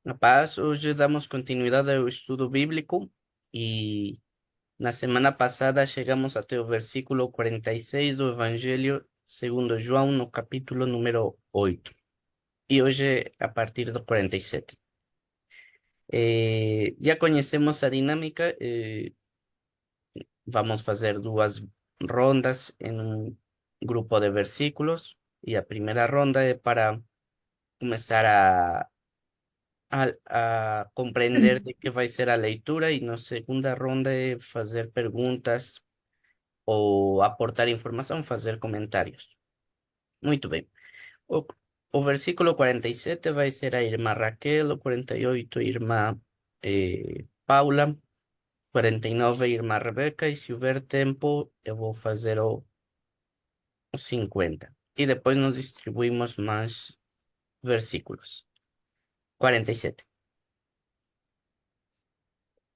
A paz, hoje damos continuidade ao estudo bíblico e na semana passada chegamos até o versículo 46 do Evangelho segundo João, no capítulo número 8. E hoje a partir do 47. Já conhecemos a dinâmica, vamos fazer duas rondas em um grupo de versículos e a primeira ronda é para começar a compreender de que vai ser a leitura e na segunda ronda é fazer perguntas ou aportar informação, fazer comentários. Muito bem. O, o versículo 47 vai ser a irmã Raquel, o 48 a irmã Paula, 49 a irmã Rebeca e se houver tempo eu vou fazer o 50. E depois nos distribuímos mais versículos. 47.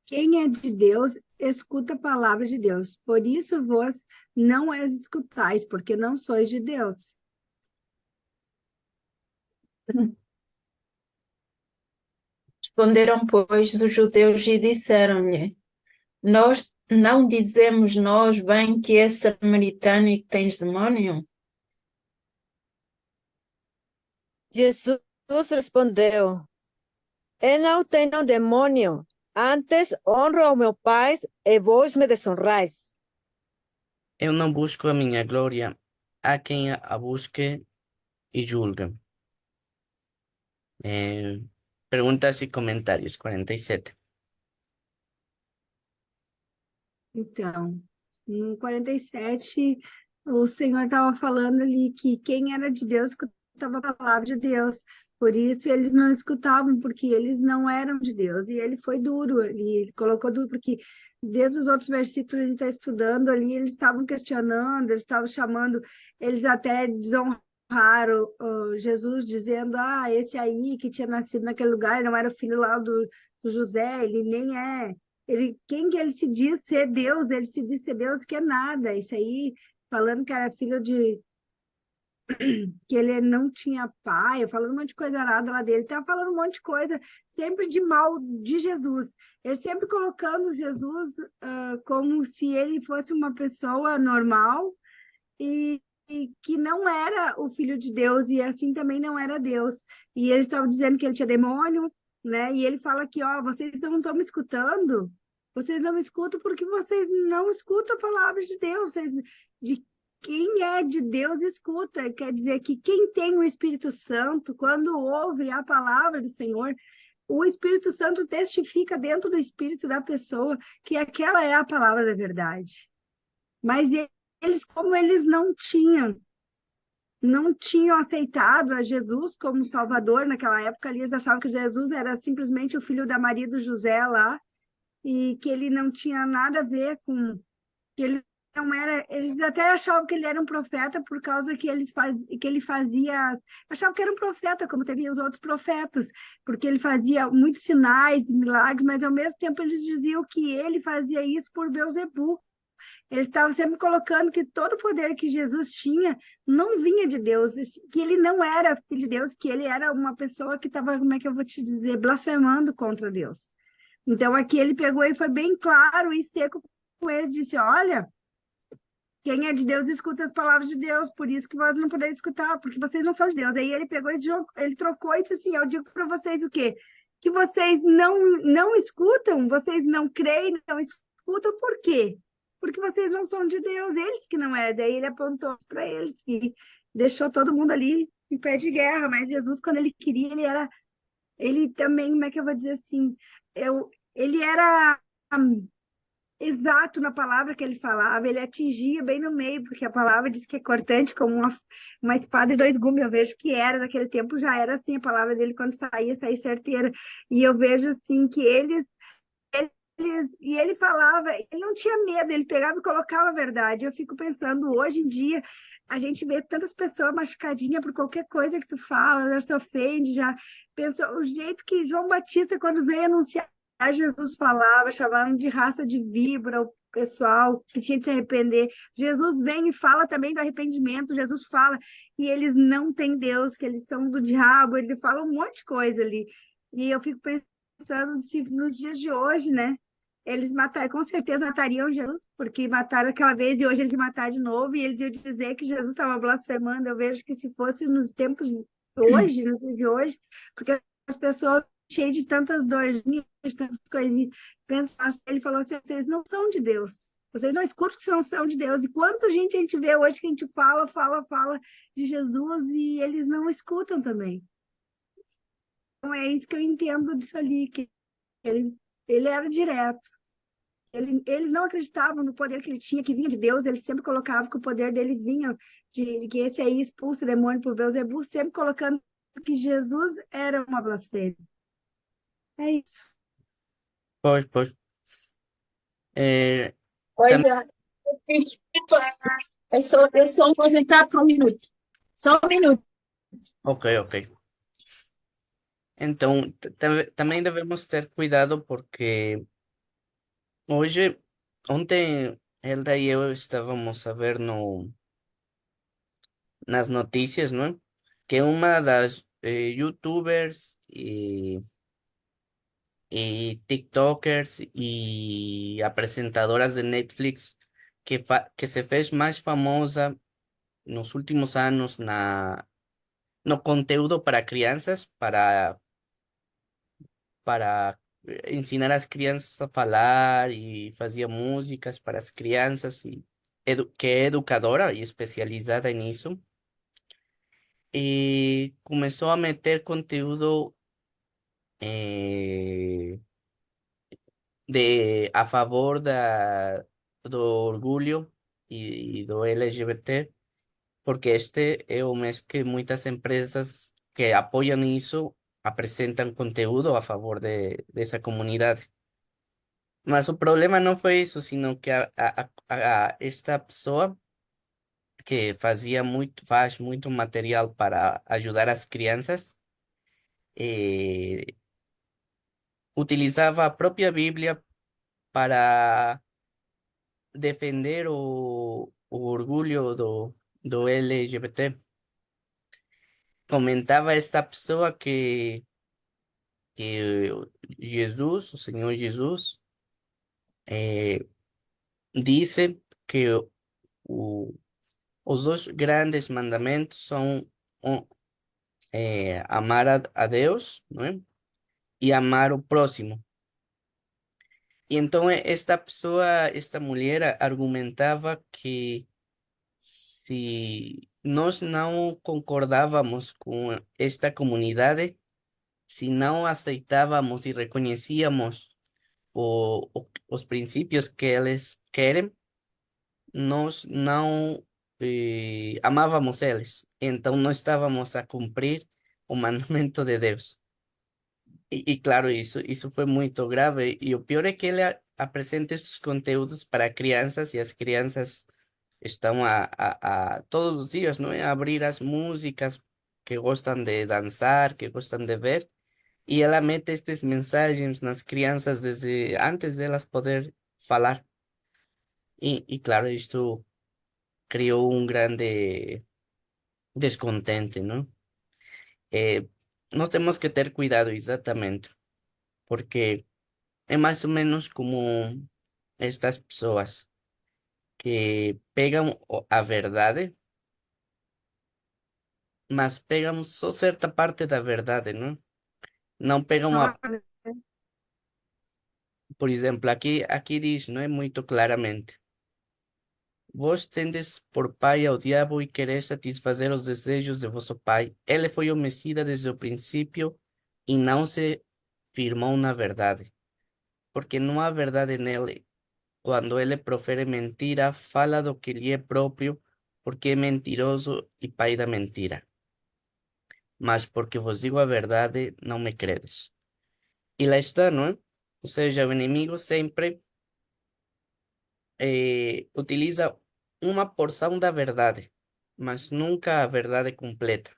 Quem é de Deus, escuta a palavra de Deus. Por isso vós não as escutais, porque não sois de Deus. Responderam, pois, os judeus e disseram-lhe: Nós não dizemos nós bem que é samaritano e que tens demônio? Jesus respondeu: Eu não tenho demônio, antes honro ao meu Pai e vós me desonrais. Eu não busco a minha glória, há quem a busque e julgue. Perguntas e comentários, 47. Então, no 47, o Senhor estava falando ali que quem era de Deus escutava a palavra de Deus. Por isso eles não escutavam, porque eles não eram de Deus. E ele foi duro ali, ele colocou duro, porque desde os outros versículos que a gente está estudando ali, eles estavam questionando, eles estavam chamando, eles até desonraram Jesus, dizendo, esse aí que tinha nascido naquele lugar, não era o filho lá do José, ele nem é. Quem que ele se diz ser Deus? Ele se diz ser Deus que é nada. Isso aí, falando que era filho de, que ele não tinha pai, falando um monte de coisa errada lá dele, estava falando um monte de coisa, sempre de mal de Jesus. Ele sempre colocando Jesus como se ele fosse uma pessoa normal e que não era o filho de Deus, e assim também não era Deus. E eles estavam dizendo que ele tinha demônio, né? E ele fala aqui, vocês não estão me escutando, vocês não me escutam porque vocês não escutam a palavra de Deus, de quem é de Deus escuta, quer dizer que quem tem o Espírito Santo, quando ouve a palavra do Senhor, o Espírito Santo testifica dentro do espírito da pessoa que aquela é a palavra da verdade. Mas eles, como eles não tinham aceitado a Jesus como Salvador naquela época, ali eles achavam que Jesus era simplesmente o filho da Maria do José lá, e que ele não tinha nada a ver com, que ele não era, eles até achavam que ele era um profeta por causa que que ele fazia, achavam que era um profeta, como teve os outros profetas, porque ele fazia muitos sinais, milagres, mas ao mesmo tempo eles diziam que ele fazia isso por Beelzebub. Eles estavam sempre colocando que todo o poder que Jesus tinha não vinha de Deus, que ele não era filho de Deus, que ele era uma pessoa que estava, como é que eu vou te dizer, blasfemando contra Deus. Então aqui ele pegou e foi bem claro e seco com ele, disse, olha, quem é de Deus escuta as palavras de Deus, por isso que vós não podeis escutar, porque vocês não são de Deus. Aí ele pegou e ele trocou e disse assim, eu digo para vocês o quê? Que vocês não escutam, vocês não creem, não escutam, por quê? Porque vocês não são de Deus, eles que não é. Daí ele apontou para eles e deixou todo mundo ali em pé de guerra, mas Jesus, quando ele queria, ele também, como é que eu vou dizer assim, ele era exato na palavra que ele falava, ele atingia bem no meio, porque a palavra diz que é cortante como uma espada e dois gumes. Eu vejo que era, naquele tempo já era assim, a palavra dele quando saía certeira. E eu vejo assim que ele falava, ele não tinha medo, ele pegava e colocava a verdade. Eu fico pensando, hoje em dia, a gente vê tantas pessoas machucadinhas por qualquer coisa que tu fala, já se ofende, já pensa, o jeito que João Batista, quando veio anunciar, Jesus falava, chamando de raça de víbora o pessoal que tinha que se arrepender. Jesus vem e fala também do arrependimento, Jesus fala que eles não têm Deus, que eles são do diabo, ele fala um monte de coisa ali. E eu fico pensando se nos dias de hoje, né? Eles mataram, com certeza matariam Jesus, porque mataram aquela vez e hoje eles iam matar de novo, e eles iam dizer que Jesus estava blasfemando. Eu vejo que se fosse nos tempos de hoje, nos dias de hoje, porque as pessoas cheias de tantas dores, de tantas coisinhas, pensaram, ele falou assim: vocês não são de Deus. Vocês não escutam que não são de Deus. E quanta gente a gente vê hoje que a gente fala de Jesus e eles não escutam também. Então é isso que eu entendo disso ali, que ele era direto. Eles não acreditavam no poder que ele tinha, que vinha de Deus, eles sempre colocavam que o poder dele vinha, de que esse aí expulsa demônio por Beelzebub, sempre colocando que Jesus era uma blasfêmia. É isso. Pois. É, tam- Olha, desculpa, é só um entrar por um minuto. Só um minuto. ok. Então, também devemos ter cuidado porque hoje, ontem, Elda e eu estávamos a ver nas notícias, não? Que uma das YouTubers y TikTokers y apresentadoras de Netflix que se fez mais famosa nos últimos anos no conteúdo para crianças, para ensinar as crianças a falar e fazia músicas para as crianças e que é educadora e especializada nisso. E começou a meter conteúdo eh, a favor do orgulho e do LGBT, porque este é o mês que muitas empresas que apoiam isso apresentam conteúdo a favor dessa comunidade. Mas o problema não foi isso, sino que esta pessoa que faz muito material para ajudar as crianças, eh, utilizava a própria Bíblia para defender o orgulho do LGBT. Comentava esta pessoa que Jesus, o Senhor Jesus, eh, disse que o, os dois grandes mandamentos são amar a Deus, não é? E amar o próximo. E então esta pessoa, esta mulher argumentava que se nós não concordávamos com esta comunidade, se não aceitávamos e reconhecíamos os princípios que eles querem, nós não amávamos eles. Então não estávamos a cumprir o mandamento de Deus. E claro, isso foi muito grave. E o pior é que ele apresenta estes conteúdos para crianças e as crianças estão a todos os dias, não é? A abrir as músicas que gostam de dançar, que gostam de ver. E ela mete estas mensagens nas crianças desde antes de elas poder falar. E claro, isto criou um grande descontente, não? Eh, Nós temos que ter cuidado exatamente, porque é mais ou menos como estas pessoas que pegam a verdade, mas pegam só certa parte da verdade, não? Não pegam Só, por exemplo, aqui diz, não é muito claramente. Vós tendes por pai ao diabo e quereis satisfazer os desejos de vosso pai. Ele foi homicida desde o princípio e não se firmou na verdade, porque não há verdade nele. Quando ele profere mentira, fala do que lhe é próprio, porque é mentiroso e pai da mentira. Mas porque vos digo a verdade, não me credes. E lá está, não é? Ou seja, o inimigo sempre utiliza uma porção da verdade, mas nunca a verdade completa.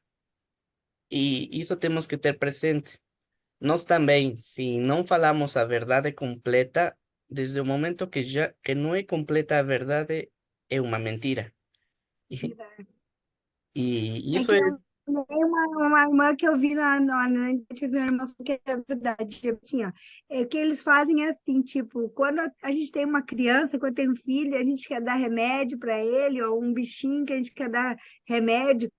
E isso temos que ter presente. Nós também, se não falamos a verdade completa, desde o momento que não é completa a verdade, é uma mentira. E, verdade. e É isso que é, não. Tem uma irmã que eu vi na internet, eu vi uma irmã que é verdade, tipo assim, ó, é que eles fazem assim, tipo, quando a gente tem uma criança, quando tem um filho, a gente quer dar remédio para ele, ou um bichinho que a gente quer dar remédio,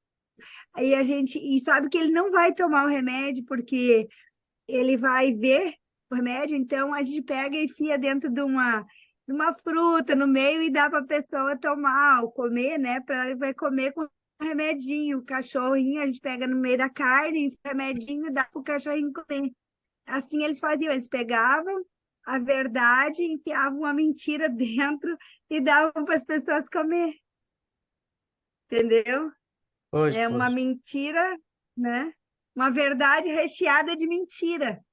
aí a gente, e sabe que ele não vai tomar o remédio, porque ele vai ver o remédio, então a gente pega e enfia dentro de uma fruta no meio e dá para a pessoa tomar ou comer, né? Para ele vai comer com remedinho. O cachorrinho a gente pega no meio da carne, enfia o remedinho e dá para o cachorrinho comer. Assim eles faziam, eles pegavam a verdade, enfiavam uma mentira dentro e davam para as pessoas comer, entendeu? Pois, É uma pois, mentira, né? Uma verdade recheada de mentira.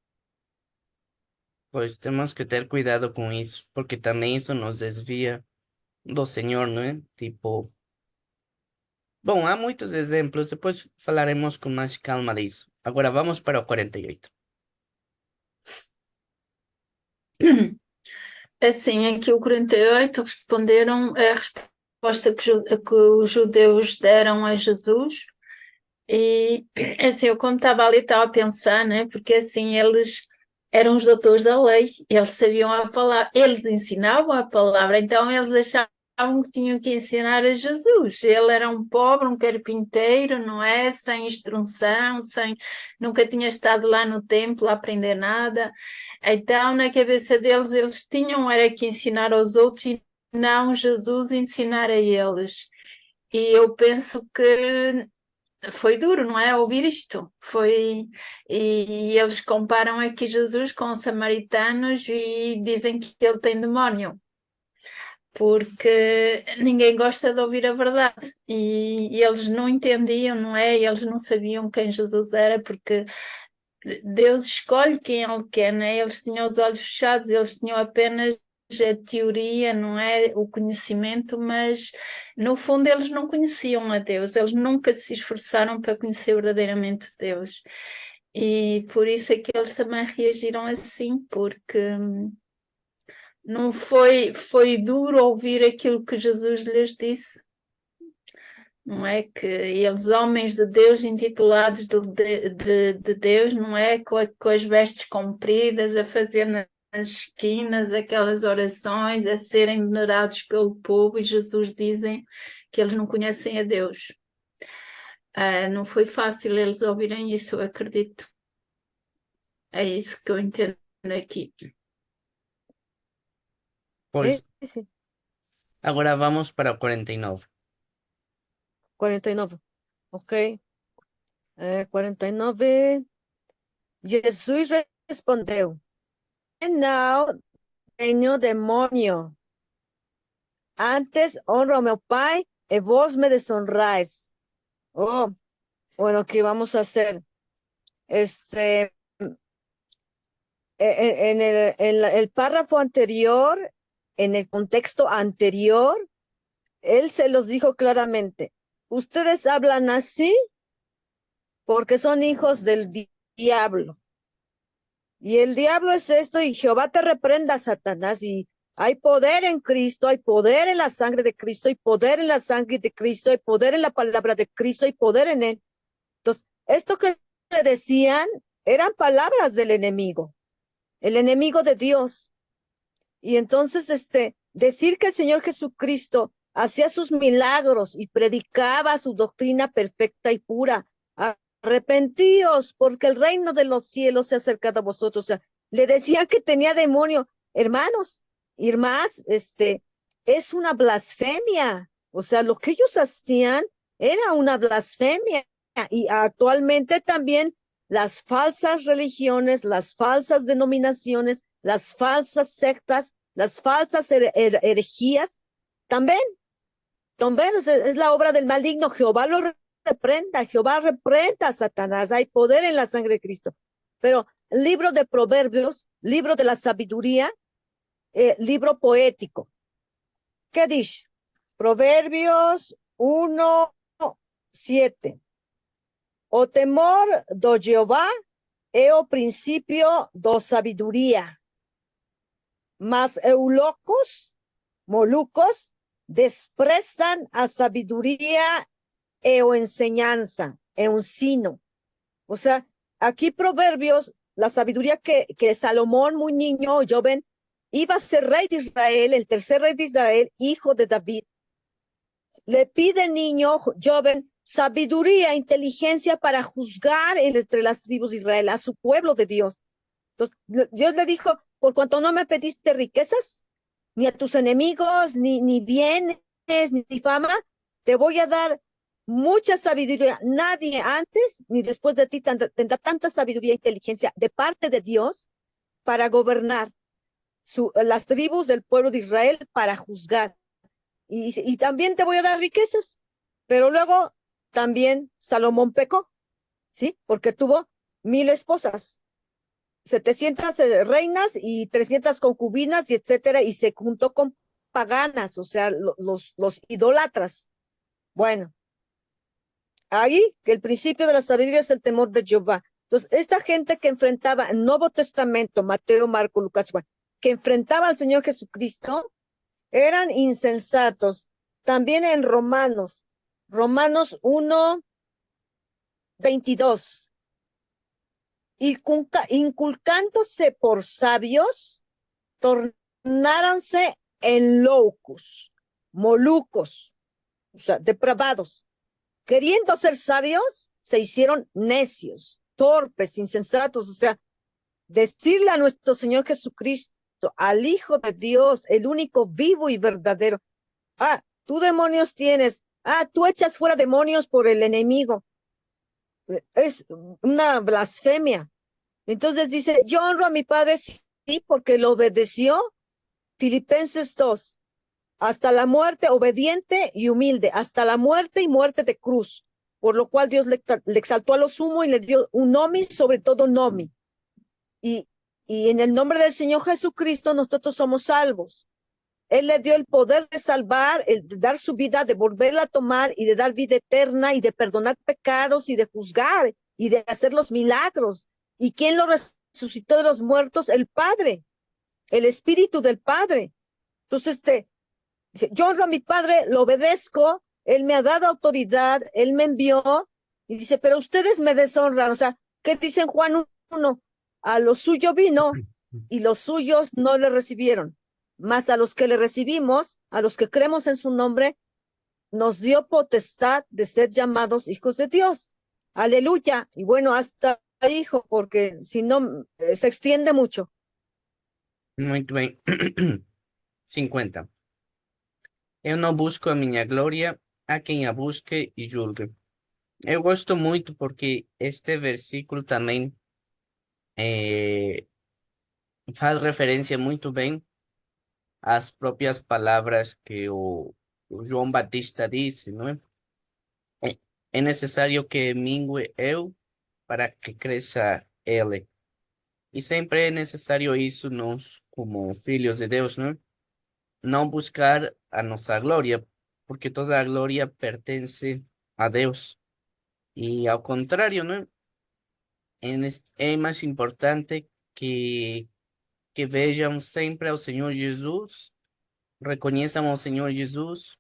pois temos que ter cuidado com isso, porque também isso nos desvia do Senhor, não é? Tipo, bom, há muitos exemplos, depois falaremos com mais calma disso. Agora vamos para o 48. Assim, aqui o 48 responderam a resposta que os judeus deram a Jesus. E assim, eu quando estava ali estava a pensar, né? Porque assim, eles eram os doutores da lei, eles sabiam a palavra, eles ensinavam a palavra, então eles achavam que tinham que ensinar a Jesus. Ele era um pobre, um carpinteiro, não é? Sem instrução, nunca tinha estado lá no templo a aprender nada. Então, na cabeça deles, eles tinham era que ensinar aos outros e não Jesus ensinar a eles. E eu penso que foi duro, não é? Ouvir isto. E eles comparam aqui Jesus com os samaritanos e dizem que ele tem demónio, porque ninguém gosta de ouvir a verdade. E eles não entendiam, não é? Eles não sabiam quem Jesus era, porque Deus escolhe quem Ele quer, não é? Eles tinham os olhos fechados, eles tinham apenas a teoria, não é? O conhecimento, mas no fundo eles não conheciam a Deus, eles nunca se esforçaram para conhecer verdadeiramente Deus. E por isso é que eles também reagiram assim, porque não foi duro ouvir aquilo que Jesus lhes disse. Não é que eles, homens de Deus, intitulados de Deus, não é com as vestes compridas, a fazer nas esquinas aquelas orações, a serem venerados pelo povo, e Jesus dizem que eles não conhecem a Deus. Não foi fácil eles ouvirem isso, eu acredito. É isso que eu entendo aqui. Pois, Sí, agora vamos para o 49. 49. Ok. 49. Jesus respondeu: Não tenho demônio. Antes honro a meu pai y vos me deshonráis. Oh, bueno, ¿qué vamos a hacer? Este, el párrafo anterior, en el contexto anterior, él se los dijo claramente. Ustedes hablan así porque son hijos del diablo. Y el diablo es esto, y Jehová te reprenda, Satanás, y hay poder en Cristo, hay poder en la sangre de Cristo, hay poder en la sangre de Cristo, hay poder en la palabra de Cristo, hay poder en él. Entonces, esto que le decían eran palabras del enemigo, el enemigo de Dios. Y entonces, decir que el Señor Jesucristo hacía sus milagros y predicaba su doctrina perfecta y pura, arrepentíos porque el reino de los cielos se ha acercado a vosotros. O sea, le decían que tenía demonio. Hermanos, y más, es una blasfemia. O sea, lo que ellos hacían era una blasfemia. Y actualmente también las falsas religiones, las falsas denominaciones, las falsas sectas, las falsas herejías, también es la obra del maligno. Jehová lo reprenda, Jehová reprenda a Satanás. Hay poder en la sangre de Cristo. Pero libro de Proverbios, libro de la sabiduría, libro poético. ¿Qué dice? Proverbios 1:7. O temor do Jehová é o principio do sabiduría. Mas eunucos, molucos, desprezan a sabiduría o enseñanza. en un sino. O sea, aquí Proverbios, la sabiduría que Salomón, muy niño, joven, iba a ser rey de Israel, el tercer rey de Israel, hijo de David. Le pide el niño joven sabiduría, inteligencia para juzgar entre las tribus de Israel, a su pueblo de Dios. Entonces, Dios le dijo, por cuanto no me pediste riquezas, ni a tus enemigos, ni bienes, ni fama, te voy a dar mucha sabiduría. Nadie antes ni después de ti tendrá tanta sabiduría e inteligencia de parte de Dios para gobernar las tribus del pueblo de Israel, para juzgar. Y también te voy a dar riquezas. Pero luego también Salomón pecó, ¿sí? Porque tuvo 1000 esposas, 700 reinas y 300 concubinas, y etcétera, y se juntó con paganas, o sea, los idólatras. Bueno, ahí que el principio de la sabiduría es el temor de Jehová. Entonces, esta gente que enfrentaba el Nuevo Testamento, Mateo, Marco, Lucas, Juan, que enfrentaba al Señor Jesucristo, eran insensatos. También en Romanos 1:22, inculcándose por sabios, tornáronse en loucos, molucos, o sea, depravados. Queriendo ser sabios, se hicieron necios, torpes, insensatos. O sea, decirle a nuestro Señor Jesucristo, al Hijo de Dios, el único vivo y verdadero: ah, tú demonios tienes, tú echas fuera demonios por el enemigo. Es una blasfemia. Entonces dice, yo honro a mi padre, sí, porque lo obedeció. Filipenses 2, hasta la muerte, obediente y humilde, hasta la muerte y muerte de cruz, por lo cual Dios le exaltó a lo sumo y le dio un nomi sobre todo nomi. Y en el nombre del Señor Jesucristo nosotros somos salvos. Él le dio el poder de salvar, de dar su vida, de volverla a tomar y de dar vida eterna y de perdonar pecados y de juzgar y de hacer los milagros. ¿Y quién lo resucitó de los muertos? El Padre, el Espíritu del Padre. Entonces, dice, yo honro a mi Padre, lo obedezco, Él me ha dado autoridad, Él me envió, y dice, pero ustedes me deshonran. O sea, ¿qué dicen Juan 1? A lo suyo vino y los suyos no le recibieron. Mas a los que le recibimos, a los que creemos en su nombre, nos dio potestad de ser llamados hijos de Dios. Aleluya. Y bueno, hasta hijo, porque si no, se extiende mucho. Muito bem. 50. Eu não busco a minha glória, a quem a busque e julgue. Eu gosto muito porque este versículo também faz referência muito bem às próprias palavras que o João Batista disse, não é? É necessário que mingue eu para que cresça ele. E sempre é necessário isso nós, como filhos de Deus, não é? Não buscar a nossa glória, porque toda a glória pertence a Deus. E ao contrário, não é? É mais importante que vejam sempre ao Senhor Jesus, reconheçam ao Senhor Jesus,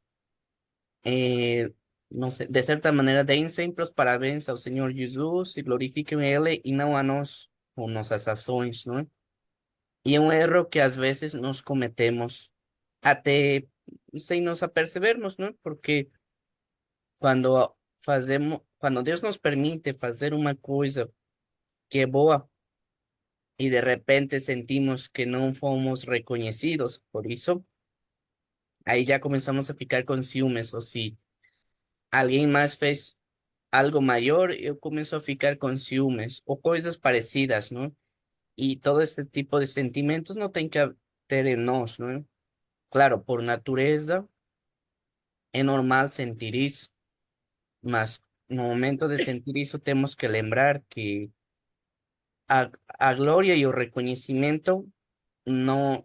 não sei, de certa maneira, deem sempre os parabéns ao Senhor Jesus e glorifiquem Ele e não a nós com nossas ações, não é? E é um erro que às vezes nós cometemos até sem nos apercebermos, não é? Porque quando Deus nos permite fazer uma coisa que é boa e de repente sentimos que não fomos reconhecidos por isso, aí já começamos a ficar com ciúmes, ou se alguém mais fez algo maior, eu começo a ficar com ciúmes, ou coisas parecidas, não? E todo esse tipo de sentimentos não tem que ter em nós, não é? Claro, por natureza, é normal sentir isso, mas no momento de sentir isso, temos que lembrar que a glória e o reconhecimento não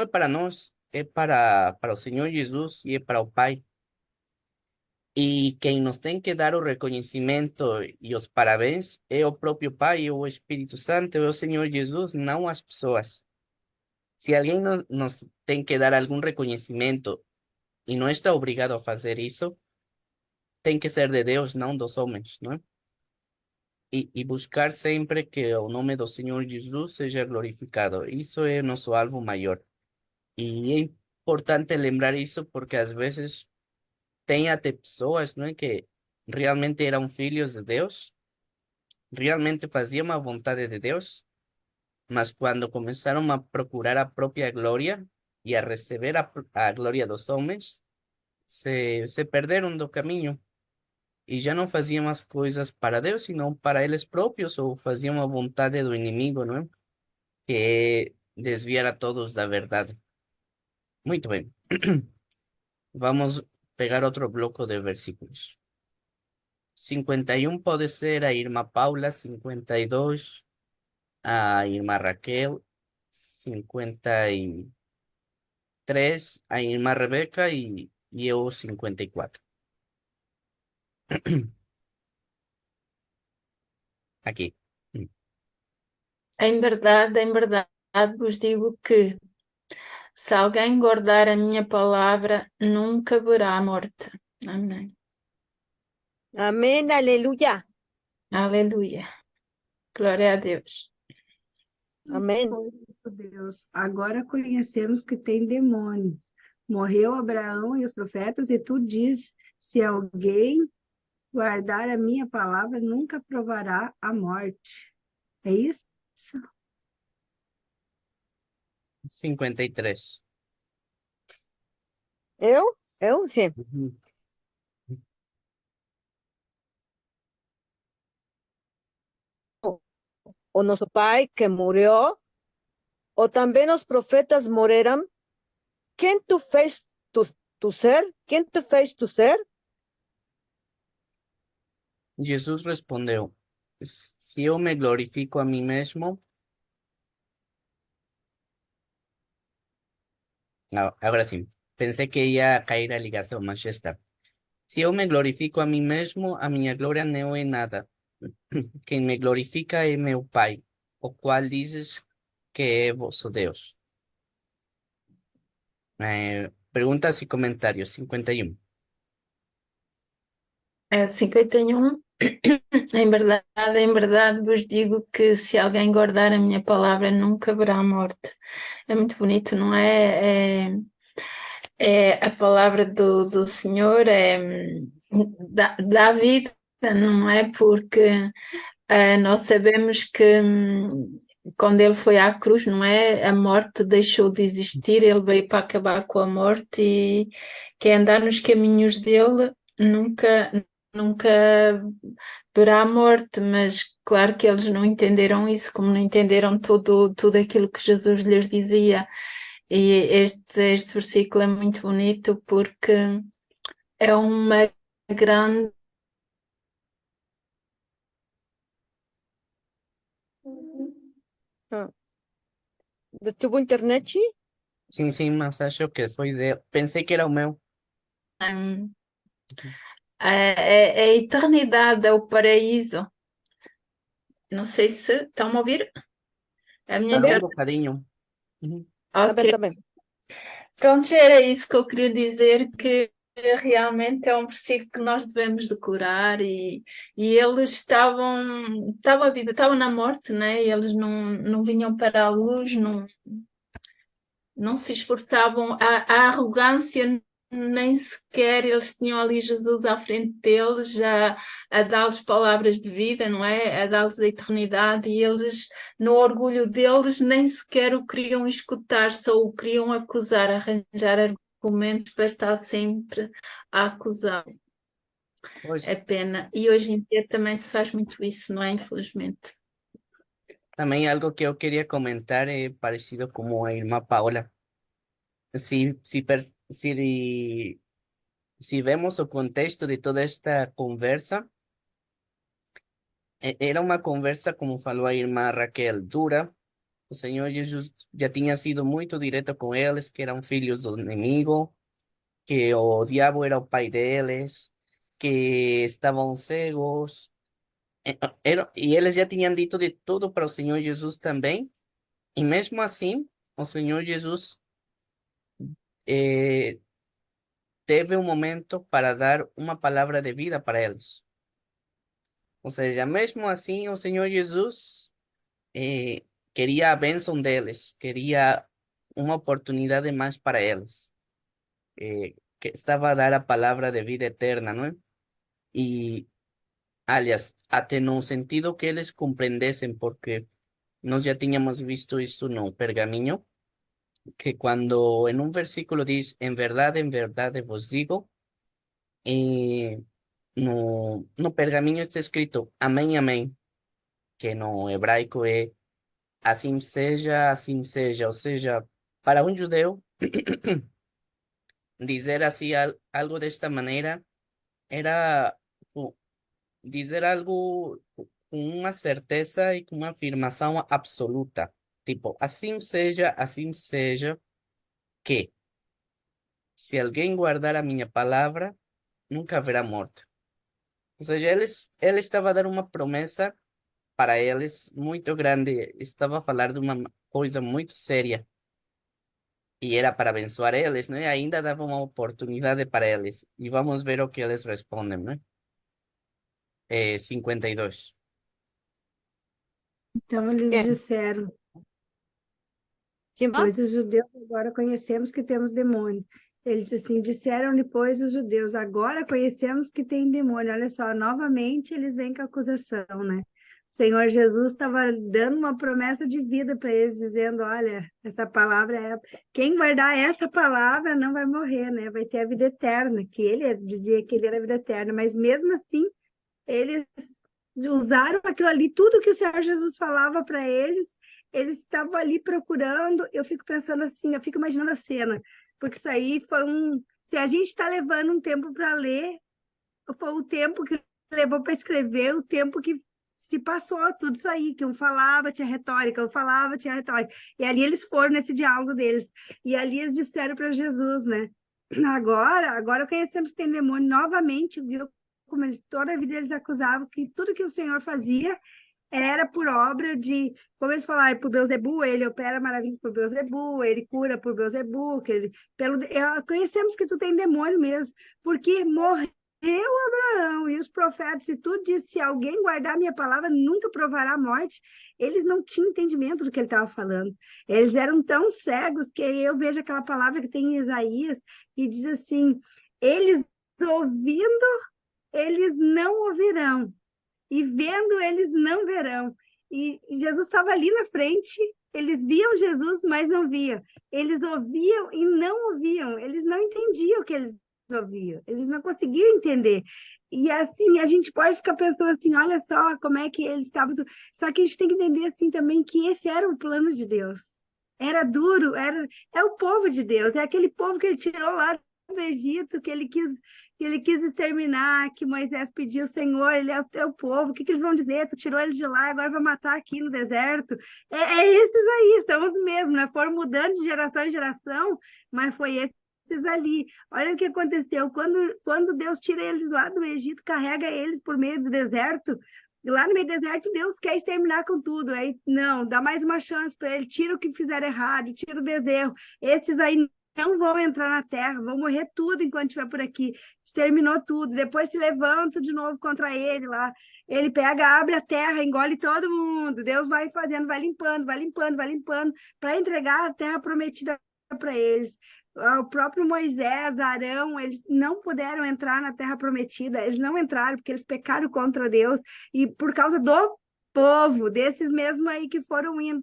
é para nós, é para o Senhor Jesus e é para o Pai. E quem nos tem que dar o reconhecimento e os parabéns é o próprio Pai, é o Espírito Santo, é o Senhor Jesus, não as pessoas. Se alguém nos tem que dar algum reconhecimento e não está obrigado a fazer isso, tem que ser de Deus, não dos homens, não é? e buscar sempre que o nome do Senhor Jesus seja glorificado. Isso é nosso alvo maior. E é importante lembrar isso porque às vezes tem até pessoas, não é, que realmente eram filhos de Deus, realmente faziam a vontade de Deus, mas quando começaram a procurar a própria glória e a receber a glória dos homens, se perderam do caminho e já não faziam as coisas para Deus, senão para eles próprios, ou faziam a vontade do inimigo, não é? Que é desviar a todos da verdade. Muito bem. Vamos pegar outro bloco de versículos. 51 pode ser a irmã Paula, 52 a irmã Raquel, 53 a irmã Rebeca e eu 54. Aqui. Em verdade vos digo que se alguém guardar a minha palavra, nunca verá a morte. Amém. Amén, aleluya. Aleluia. Glória a Deus. Amén. Oh, Deus, agora conhecemos que tem demônios. Morreu Abraão e os profetas, e tu diz: se alguém guardar a minha palavra, nunca provará a morte. É isso? 53. Eu, sim. Uhum. O nosso pai que murió, o también los profetas morirán. ¿Quién tu fez tu ser? ¿Quién tu fez tu ser? Jesus respondeu: Se eu me glorifico a mim mesmo, agora sim, pensei que ia cair a ligação, mas já está. Se eu me glorifico a mim mesmo, a minha glória não é nada. Quem me glorifica é meu Pai, o qual dizes que é vosso Deus. Perguntas e comentários, 51. 51. Em verdade vos digo que se alguém guardar a minha palavra, nunca verá a morte. É muito bonito, não é? É a palavra do Senhor, dá vida, não é? Porque nós sabemos que quando ele foi à cruz, não é? A morte deixou de existir, ele veio para acabar com a morte e quem andar nos caminhos dele nunca verá a morte, mas claro que eles não entenderam isso, como não entenderam tudo aquilo que Jesus lhes dizia. E este versículo é muito bonito porque é uma grande. Ah, ¿Tuvo internet? Sí? Sim, mas acho que foi dele. Pensei que era o meu. É a eternidade, é o paraíso. Não sei se estão a ouvir. A minha Também, Um internet. bocadinho. Uhum. Ok. também. Pronto, era isso que eu queria dizer, que realmente é um versículo que nós devemos decorar e eles estavam a viver, estavam na morte, né? E eles não vinham para a luz, não se esforçavam, a arrogância nem sequer, eles tinham ali Jesus à frente deles, a dar-lhes palavras de vida, não é? A dar-lhes a eternidade, e eles, no orgulho deles, nem sequer o queriam escutar, só o queriam acusar, arranjar argumentos para estar sempre a acusar. Pois, É pena. E hoje em dia também se faz muito isso, não é? Infelizmente. também algo que eu queria comentar é parecido como a irmã Paola. Si vemos o contexto de toda esta conversa, era uma conversa, como falou a irmã Raquel, dura. O Senhor Jesus já tinha sido muito direto com eles, que eram filhos do inimigo, que o diabo era o pai deles, que estavam cegos. E eles já tinham dito de tudo para o Senhor Jesus também. E mesmo assim, o Senhor Jesus eh, teve um momento para dar uma palavra de vida para eles. Ou seja, mesmo assim, o Senhor Jesus eh, queria a bênção deles, queria uma oportunidade mais para eles, que estava a dar a palavra de vida eterna, não é? E, aliás, até no sentido que eles compreendessem, porque nós já tínhamos visto isso no pergaminho, que quando en un versículo dice, en verdad vos digo, no pergaminho está escrito amém, amém, que no hebraico é assim seja, ou seja, para um judeu, dizer assim algo desta maneira era dizer algo com uma certeza e com uma afirmação absoluta, tipo, assim seja, que se alguém guardar a minha palavra, nunca haverá morte. Ou seja, ele estava a dar uma promessa para eles muito grande, estava a falar de uma coisa muito séria e era para abençoar eles, né? Ainda dava uma oportunidade para eles. E vamos ver o que eles respondem, né? 52. Então eles Bien. disseram, ¿Quién más? pois os judeus agora conhecemos que temos demônio. Ele disse assim, disseram-lhe, pois, os judeus, agora conhecemos que tem demônio. Olha só, novamente eles vêm com a acusação, né? O Senhor Jesus estava dando uma promessa de vida para eles, dizendo, olha, essa palavra é... Quem guardar essa palavra não vai morrer, né? Vai ter a vida eterna, que ele dizia que ele era a vida eterna, mas mesmo assim, eles usaram aquilo ali, tudo que o Senhor Jesus falava para eles estavam ali procurando. Eu fico pensando assim, eu fico imaginando a cena, porque isso aí foi um. Se a gente está levando um tempo para ler, foi o tempo que levou para escrever, o tempo que se passou tudo isso aí, que um falava, tinha retórica, um falava, tinha retórica. E ali eles foram nesse diálogo deles. E ali eles disseram para Jesus, né? Agora conhecemos que tem demônio novamente, viu? Como eles, toda a vida eles acusavam que tudo que o Senhor fazia era por obra de, como eles falaram, por Beelzebub, ele opera maravilhas por Beelzebub, ele cura por Beelzebub, conhecemos que tu tem demônio mesmo, porque morreu Abraão e os profetas, e tu disse, se alguém guardar minha palavra, nunca provará a morte. Eles não tinham entendimento do que ele estava falando. Eles eram tão cegos que eu vejo aquela palavra que tem em Isaías, e diz assim, eles ouvindo, eles não ouvirão e vendo eles não verão. E Jesus estava ali na frente, eles viam Jesus, mas não viam. Eles ouviam e não ouviam, eles não entendiam o que eles ouviam, eles não conseguiam entender. E assim, a gente pode ficar pensando assim, olha só como é que eles estavam... Só que a gente tem que entender assim também que esse era o plano de Deus. Era duro, é o povo de Deus, é aquele povo que ele tirou lá do Egito, que ele quis exterminar, que Moisés pediu, Senhor, ele é o teu povo, o que eles vão dizer? Tu tirou eles de lá, agora vai matar aqui no deserto. É esses aí, são os mesmos, né? Foram mudando de geração em geração, mas foi esses ali. Olha o que aconteceu, quando Deus tira eles lá do Egito, carrega eles por meio do deserto, e lá no meio do deserto, Deus quer exterminar com tudo. Aí, não, dá mais uma chance para ele, tira o que fizeram errado, tira o bezerro. Esses aí não vão entrar na terra, vão morrer tudo enquanto estiver por aqui. Exterminou tudo, depois se levanta de novo contra ele lá. Ele pega, abre a terra, engole todo mundo. Deus vai fazendo, vai limpando, vai limpando, vai limpando, para entregar a terra prometida para eles. O próprio Moisés, Arão, eles não puderam entrar na terra prometida, eles não entraram porque eles pecaram contra Deus, e por causa do povo, desses mesmos aí que foram indo.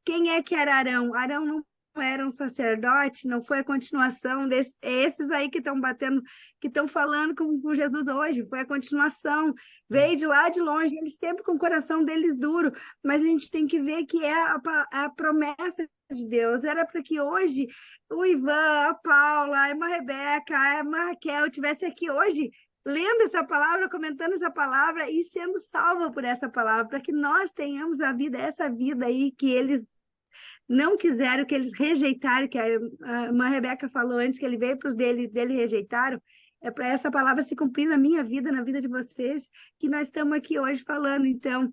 Quem é que era Arão? Arão não era um sacerdote, não foi a continuação esses aí que estão batendo, que estão falando com Jesus hoje, foi a continuação, veio de lá de longe, eles sempre com o coração deles duro, mas a gente tem que ver que é a promessa de Deus, era para que hoje o Ivan, a Paula, a irmã Rebeca, a irmã Raquel estivesse aqui hoje lendo essa palavra, comentando essa palavra e sendo salva por essa palavra, para que nós tenhamos a vida, essa vida aí que eles não quiseram, que eles rejeitaram, que a irmã Rebeca falou antes, que ele veio para os dele rejeitaram, é para essa palavra se cumprir na minha vida, na vida de vocês, que nós estamos aqui hoje falando. Então,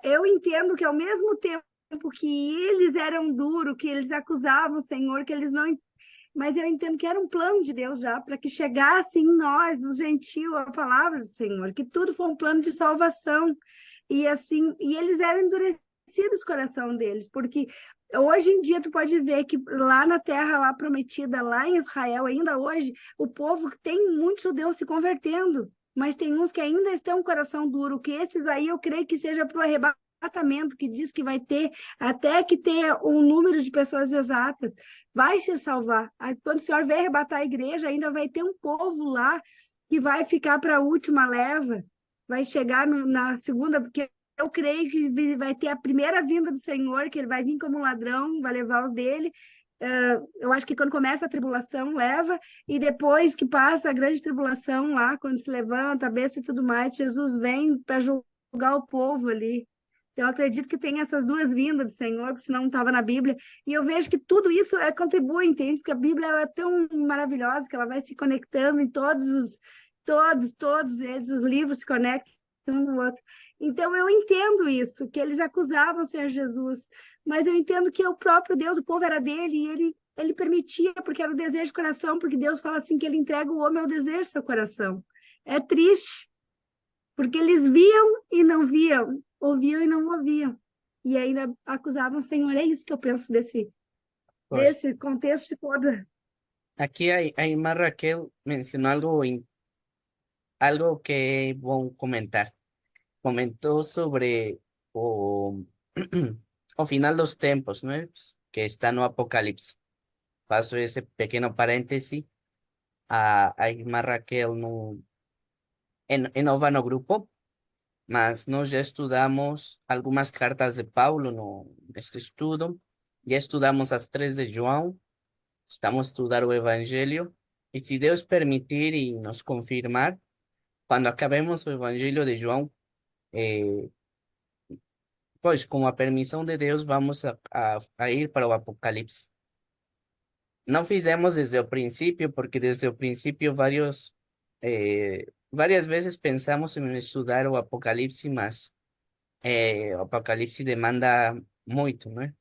eu entendo que ao mesmo tempo que eles eram duros, que eles acusavam o Senhor, que eles não mas eu entendo que era um plano de Deus já, para que chegasse em nós, os gentios, a palavra do Senhor, que tudo foi um plano de salvação. E assim, e eles eram endurecidos o coração deles, porque hoje em dia tu pode ver que lá na terra lá prometida, lá em Israel, ainda hoje, o povo tem muitos judeus se convertendo, mas tem uns que ainda estão com o coração duro, que esses aí eu creio que seja para o arrebatamento, que diz que vai ter, até que tenha um número de pessoas exatas, vai se salvar. Aí, quando o Senhor vier arrebatar a igreja, ainda vai ter um povo lá que vai ficar para a última leva, vai chegar na segunda, porque eu creio que vai ter a primeira vinda do Senhor, que ele vai vir como um ladrão, vai levar os dele. Eu acho que quando começa a tribulação, leva, e depois que passa a grande tribulação lá, quando se levanta a besta e tudo mais, Jesus vem para julgar o povo ali. Então, eu acredito que tem essas duas vindas do Senhor, porque senão não estava na Bíblia. E eu vejo que tudo isso contribui, entende? Porque a Bíblia ela é tão maravilhosa que ela vai se conectando em todos eles, os livros se conectam um no outro. Então, eu entendo isso, que eles acusavam o Senhor Jesus, mas eu entendo que o próprio Deus, o povo era dele, e ele permitia, porque era o desejo do coração, porque Deus fala assim, que ele entrega o homem ao desejo do seu coração. É triste, porque eles viam e não viam, ouviam e não ouviam, e ainda acusavam o Senhor. É isso que eu penso Pues desse contexto todo. aquí a irmã Raquel mencionó algo que voy a comentar. Comentó sobre o, o final dos tempos, ¿no? Pues, que está no Apocalipse. Faço ese pequeño paréntesis. A irmã Raquel no, no va no grupo, mas nós já estudamos algumas cartas de Paulo neste estudo. Já estudamos as 3 de João. Estamos a estudar o Evangelho. E se Deus permitir e nos confirmar, quando acabemos o Evangelho de João, eh, pois com a permissão de Deus, vamos a ir para o Apocalipse. Não fizemos desde o princípio, porque desde o princípio várias vezes pensamos em estudar o Apocalipse, mas o Apocalipse demanda muito, né?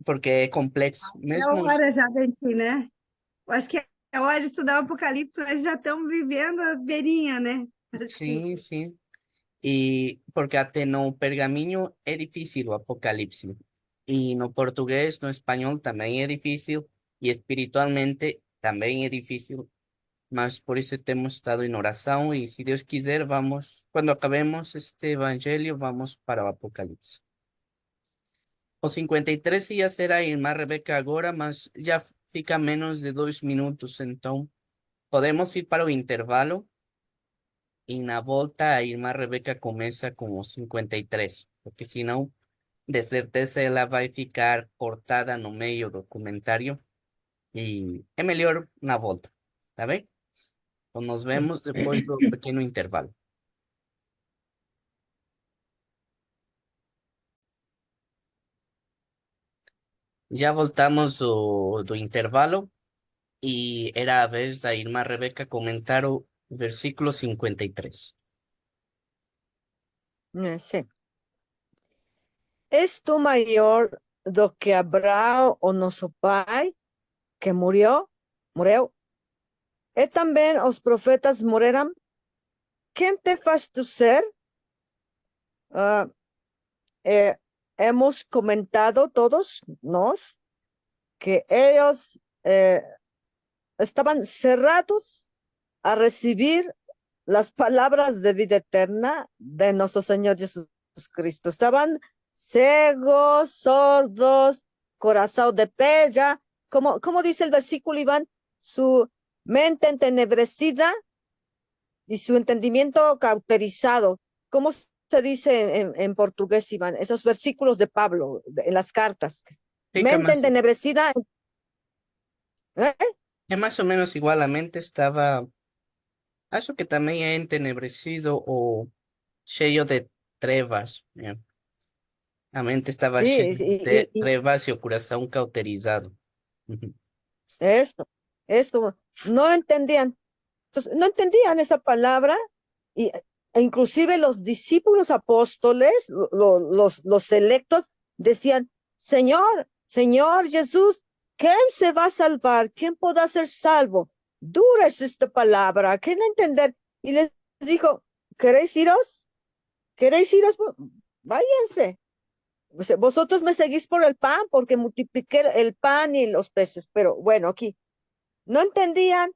Porque é complexo. É Mesmo, hora já, Denti, né? Eu acho que é hora de estudar o Apocalipse, nós já estamos vivendo a beirinha, né? Assim. sim, sim. E porque até no pergaminho é difícil o Apocalipse. E no português, no espanhol também é difícil. E espiritualmente também é difícil. Mas por isso temos estado em oração. E se Deus quiser, vamos, quando acabemos este evangelho, vamos para o Apocalipse. O 53 ia ser a irmã Rebeca agora, mas já fica menos de 2 minutos. Então, podemos ir para o intervalo. E na volta a irmã Rebeca começa com o 53, porque senão, de certeza, ela vai ficar cortada no meio do comentário e é melhor na volta, tá bem? Então nos vemos depois do pequeno intervalo. Já voltamos do intervalo e era a vez da irmã Rebeca comentar o versículo 53. Sí. ¿Es tú mayor do que Abraham o nosso pai, que morreu? E também os profetas morreram? Quem te faz tu ser? Ah, hemos comentado todos nós que ellos estaban cerrados a recibir las palabras de vida eterna de nuestro Señor Jesús Cristo. Estaban ciegos, sordos, corazón de pella, como dice el versículo, Iván, su mente entenebrecida y su entendimiento cauterizado. ¿Cómo se dice en portugués, Iván? Esos versículos de Pablo, en las cartas. Fica Mente entenebrecida. é mais ou menos igual, a mente estava, acho que também é entenebrecido ou cheio de trevas, né? A mente estava cheia Sí, de trevas e o coração cauterizado. Uhum. esto, no entendían. Entonces, no entendían esa palabra e inclusive los discípulos apóstoles, los selectos, decían, Señor, Señor Jesús, ¿quién se va a salvar? ¿Quién podrá ser salvo? Dura es esta palabra, ¿quién entender? Y les dijo, ¿queréis iros? ¿Queréis iros? Váyanse. Vosotros me seguís por el pan, porque multipliqué el pan y los peces, pero bueno, aquí no entendían.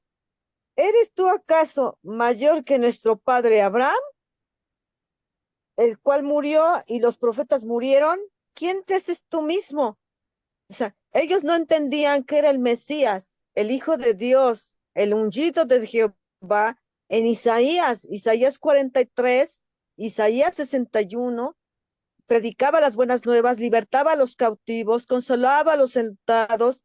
¿Eres tú acaso mayor que nuestro padre Abraham, el cual murió y los profetas murieron? ¿Quién te haces tú mismo? O sea, ellos no entendían que era el Mesías, el Hijo de Dios, el ungido de Jehová. En Isaías 43, Isaías 61, predicaba las buenas nuevas, libertaba a los cautivos, consolaba a los enlutados,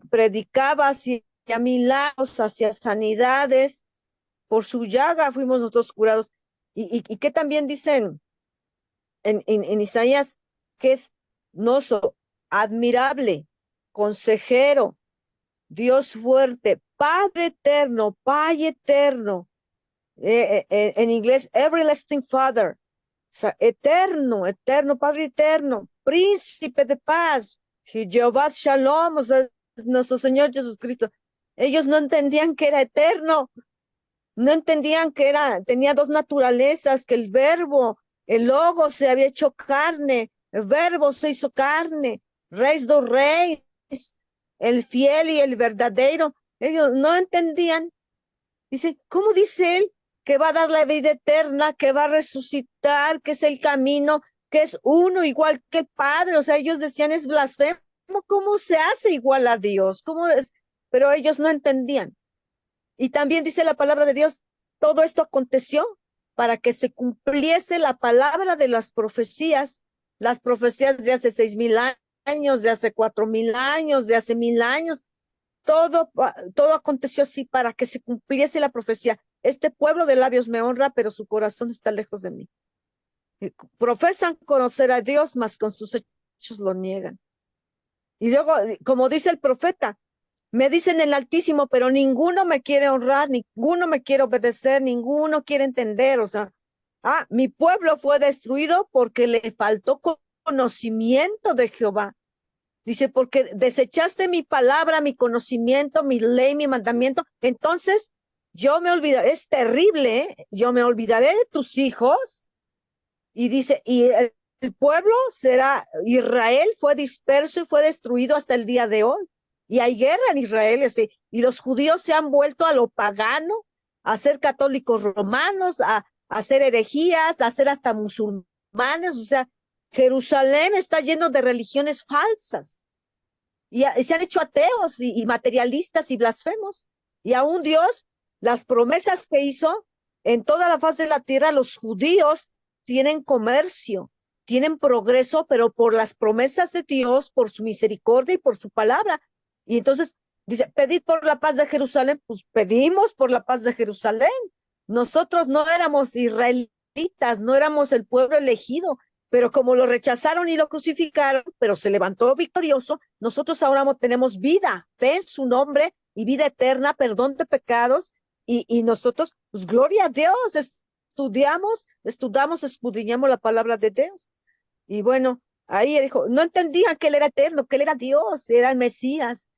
predicaba hacia milagros, hacia sanidades. Por su llaga fuimos nosotros curados. Y que también dicen en Isaías, que es noso, admirable, consejero, Dios fuerte, Padre eterno, Padre eterno, en inglés, everlasting Father, o sea, eterno, eterno, Padre eterno, príncipe de paz, Jehová Shalom, o sea, nuestro Señor Jesucristo. Ellos no entendían que era eterno, no entendían que tenía dos naturalezas, que el verbo, el logo se había hecho carne, el verbo se hizo carne, Reis dos Reis, el fiel y el verdadero. Ellos no entendían. Dice, ¿cómo dice él que va a dar la vida eterna, que va a resucitar, que es el camino, que es uno igual que el Padre? O sea, ellos decían, es blasfemo. ¿Cómo se hace igual a Dios? ¿Cómo es? Pero ellos no entendían. Y también dice la palabra de Dios, todo esto aconteció para que se cumpliese la palabra de las profecías de hace 6.000 años, de hace 4.000 años, de hace 1.000 años. Todo aconteció así para que se cumpliese la profecía. Este pueblo de labios me honra, pero su corazón está lejos de mí. Profesan conocer a Dios, mas con sus hechos lo niegan. Y luego, como dice el profeta, me dicen el Altísimo, pero ninguno me quiere honrar, ninguno me quiere obedecer, ninguno quiere entender. O sea, mi pueblo fue destruido porque le faltó conocimiento de Jehová. Dice, porque desechaste mi palabra, mi conocimiento, mi ley, mi mandamiento. Entonces, yo me olvidaré, es terrible, ¿eh? Yo me olvidaré de tus hijos. Y dice, y el pueblo Israel fue disperso y fue destruido hasta el día de hoy. Y hay guerra en Israel, y los judíos se han vuelto a lo pagano, a ser católicos romanos, a hacer herejías, a ser hasta musulmanes. O sea, Jerusalén está lleno de religiones falsas. Y se han hecho ateos y materialistas y blasfemos. Y aún Dios, las promesas que hizo en toda la faz de la tierra, los judíos tienen comercio, tienen progreso, pero por las promesas de Dios, por su misericordia y por su palabra. Y entonces dice, pedid por la paz de Jerusalén. Pues pedimos por la paz de Jerusalén. Nosotros no éramos israelitas, no éramos el pueblo elegido, pero como lo rechazaron y lo crucificaron, pero se levantó victorioso, nosotros ahora tenemos vida, fe en su nombre y vida eterna, perdón de pecados, y nosotros, pues gloria a Dios, estudiamos, escudriñamos la palabra de Dios. Y bueno, ahí él dijo, no entendían que él era eterno, que él era Dios, era el Mesías.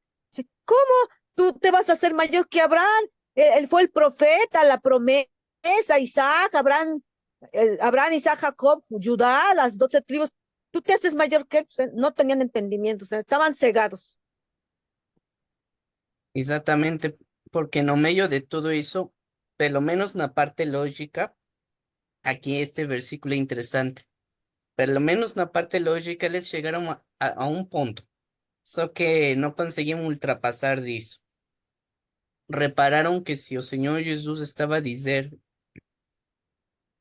¿Cómo tú te vas a hacer mayor que Abraham? Él fue el profeta, la promesa, Isaac, Abraham, Isaac, Jacob, Judá, las 12 tribus. Tú te haces mayor que él. Pues, no tenían entendimiento, o sea, estaban cegados. Exatamente, porque no medio de todo eso, pelo menos na parte lógica, aqui este versículo é interessante. Pelo menos na parte lógica, eles chegaram a um ponto, só que não conseguiam ultrapassar disso. Repararam que se o Senhor Jesus estava a dizer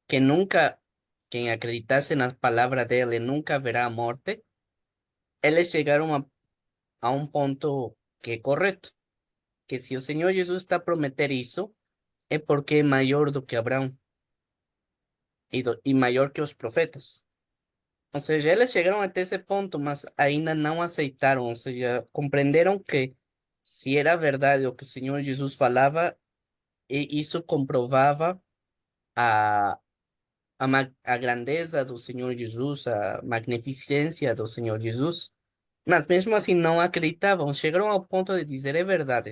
que nunca, quem acreditasse na palavra dele, nunca haverá morte, eles chegaram a um ponto que é correto, que se o Senhor Jesus está a prometer isso, é porque é maior do que Abraão e maior que os profetas. Ou seja, eles chegaram até esse ponto, mas ainda não aceitaram, ou seja, compreenderam que se era verdade o que o Senhor Jesus falava, e isso comprovava a, a grandeza do Senhor Jesus, a magnificência do Senhor Jesus. Mas mesmo assim não acreditavam, chegaram ao ponto de dizer é verdade.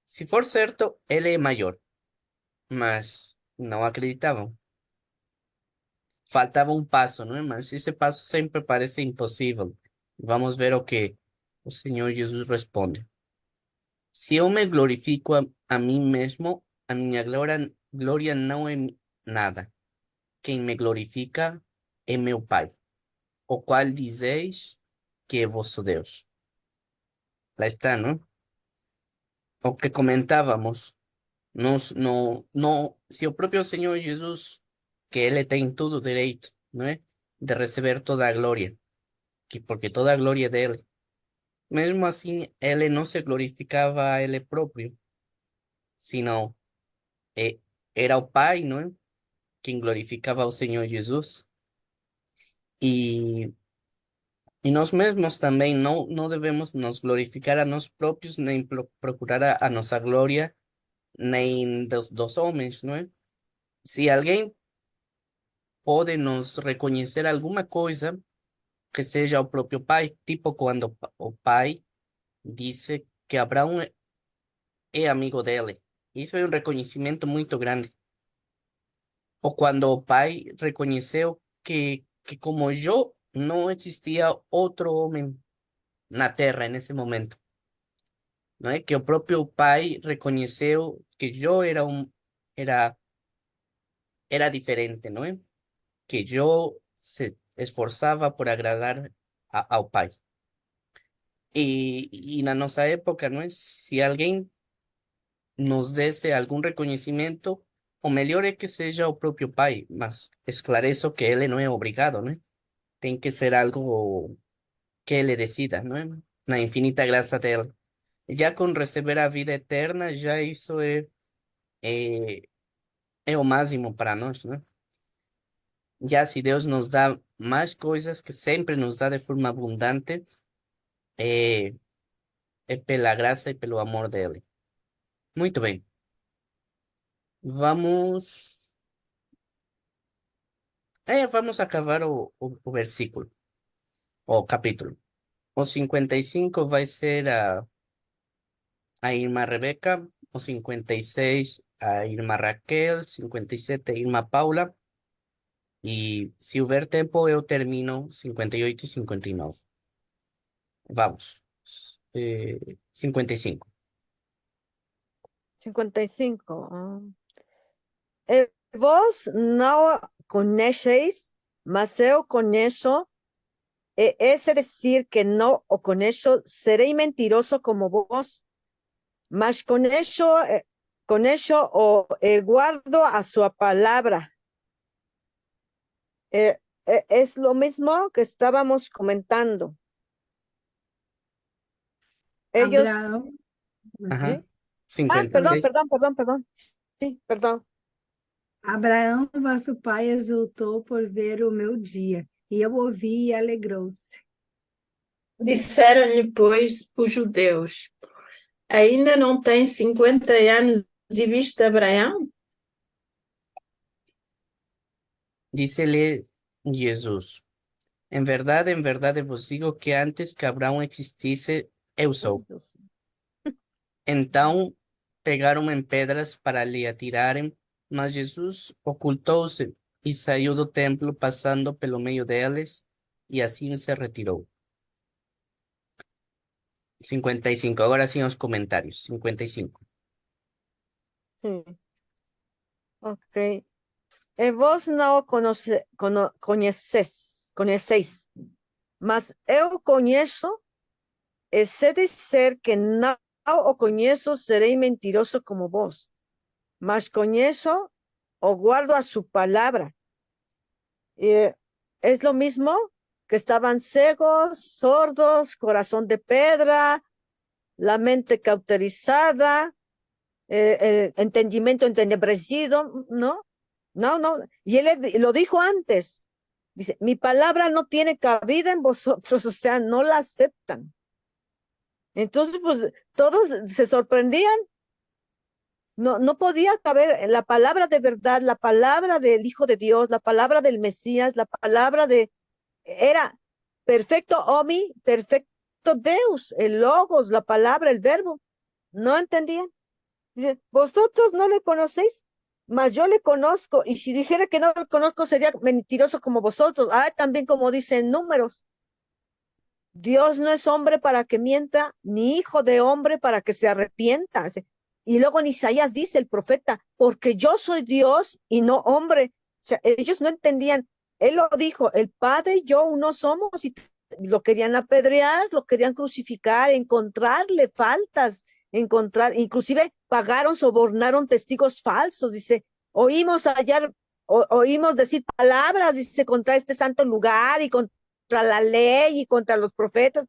Se for certo, ele é maior, mas não acreditavam. Faltava um passo, não é? Mas esse passo sempre parece impossível. Vamos ver o que o Senhor Jesus responde. Se eu me glorifico a mim mesmo, a minha glória não é nada. Quem me glorifica é meu Pai, o qual dizeis que é vosso Deus. Lá está, não? O que comentávamos. Se o próprio Senhor Jesus, que ele tem todo o direito, não é? De receber toda a glória, que porque toda a glória é dele. Mesmo assim, ele não se glorificava a ele próprio, sino eh, era o Pai, não é? Quem glorificava ao Senhor Jesus. E, e nós mesmos também não devemos nos glorificar a nós próprios, nem procurar a nossa glória, nem dos homens, não é? Se alguém pode nos reconhecer alguma coisa, que seja o próprio pai, tipo quando o pai disse que Abraão é amigo dele. Isso é um reconhecimento muito grande. Ou quando o pai reconheceu que como eu, não existia outro homem na terra nesse momento. Não é? Que o próprio pai reconheceu que eu era, era diferente, não é? Que eu se esforçava por agradar ao pai. Y na nossa época, não é? Se alguém nos desse algum reconhecimento, o melhor é que seja o próprio pai, mas esclareço que ele não é obrigado, né? Tem que ser algo que ele decida, não é? Na infinita graça dele. Já com receber a vida eterna, já isso é, é o máximo para nós, né? Já se Deus nos dá mais coisas que sempre nos dá de forma abundante, é, é pela graça e pelo amor dele. Muito bem. Vamos. Vamos acabar o versículo, o capítulo. O 55 vai ser a irmã Rebeca, o 56 a irmã Raquel, 57 a irmã Paula, e se houver tempo eu termino 58 e 59. Vamos. 55. 55. Vos no conocéis, mas eu conozco, es decir, que no o con eso seré mentiroso como vos, mas con eso guardo a su palabra. Es lo mismo que estábamos comentando. Ellos, Abraão, Ajá. ¿sí? 56. Perdón. Sí, perdón. Abraão, vosso pai, exultou por ver o meu dia, e eu ouvi e alegrou-se. Disseram-lhe, pois, os judeus: ainda não tem 50 anos e viste Abraão? Dícele Jesús. En verdade vos digo que antes que Abraão existisse, eu sou. Então pegaram em pedras para lhe atirarem, mas Jesus ocultou-se e saiu do templo, passando pelo meio deles, e assim se retirou. 55. Agora sim os comentários. 55. Sí. Ok. Vos no conocéis, mas eu conheço, sé dizer que no o conheço serei mentiroso como vos, mas conheço o guardo a su palabra. Es lo mismo que estaban ciegos, sordos, corazón de piedra, la mente cauterizada, el entendimiento entenebrecido, ¿no? No. Y él lo dijo antes. Dice, mi palabra no tiene cabida en vosotros, o sea, no la aceptan. Entonces, pues, todos se sorprendían. No podía caber la palabra de verdad, la palabra del Hijo de Dios, la palabra del Mesías, la palabra era perfecto Deus, el logos, la palabra, el verbo. No entendían. Dice, vosotros no le conocéis, mas yo le conozco. Y si dijera que no le conozco, sería mentiroso como vosotros. Ah, también como dicen Números. Dios no es hombre para que mienta, ni hijo de hombre para que se arrepienta. Y luego en Isaías dice el profeta, porque yo soy Dios y no hombre. O sea, ellos no entendían. Él lo dijo, el Padre y yo uno somos, y lo querían apedrear, lo querían crucificar, encontrarle faltas, inclusive pagaron, sobornaron testigos falsos. Dice, oímos decir palabras, dice, contra este santo lugar y contra la ley y contra los profetas.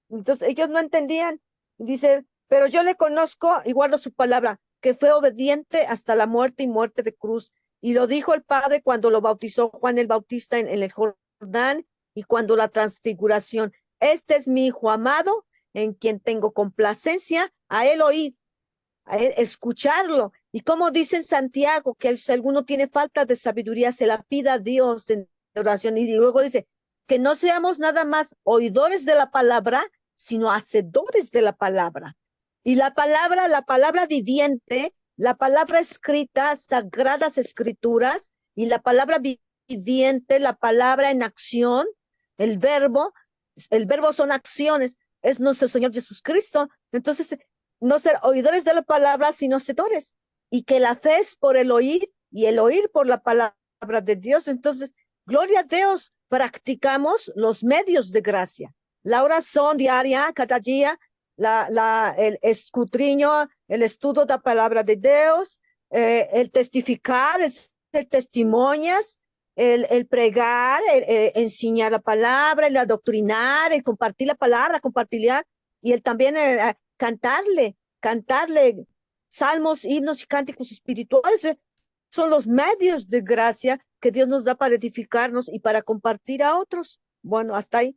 Entonces ellos no entendían. Dice, pero yo le conozco y guardo su palabra, que fue obediente hasta la muerte y muerte de cruz. Y lo dijo el Padre cuando lo bautizó Juan el Bautista en el Jordán y cuando la transfiguración. Este es mi Hijo amado, en quien tengo complacencia, a él oír, a él escucharlo. Y como dice en Santiago, que si alguno tiene falta de sabiduría, se la pida a Dios en oración. Y luego dice, que no seamos nada más oidores de la palabra, sino hacedores de la palabra. Y la palabra viviente, la palabra escrita, sagradas escrituras, y la palabra viviente, la palabra en acción, el verbo son acciones, es nuestro Señor Jesucristo. Entonces, no ser oidores de la palabra, sino hacedores. Y que la fe es por el oír y el oír por la palabra de Dios. Entonces, gloria a Dios, practicamos los medios de gracia. La oración diaria, cada día, el escudriño, el estudio de la palabra de Dios, el testificar, el testimonios, el pregar, el enseñar la palabra, el adoctrinar, el compartir la palabra, compartir, y el también cantarle salmos, himnos y cánticos espirituales. Son los medios de gracia que Dios nos da para edificarnos y para compartir a otros. Bueno, hasta ahí.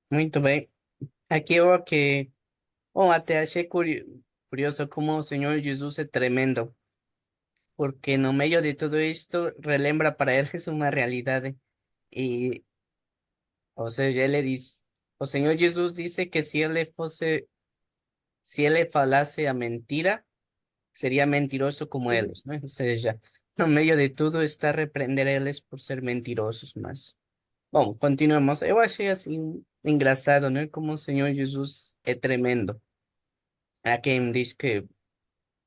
Muito bem. Aqui eu que, bom, até achei curioso como o Senhor Jesus é tremendo, porque no meio de tudo isto relembra para eles uma realidade. E, ou seja, ele diz, o Senhor Jesus disse que se ele falasse a mentira, seria mentiroso como eles, né? Ou seja, no meio de tudo está a repreender eles por ser mentirosos, mas... Bom, continuamos. Eu achei assim engraçado, né? Como o Senhor Jesus é tremendo. Há quem diz que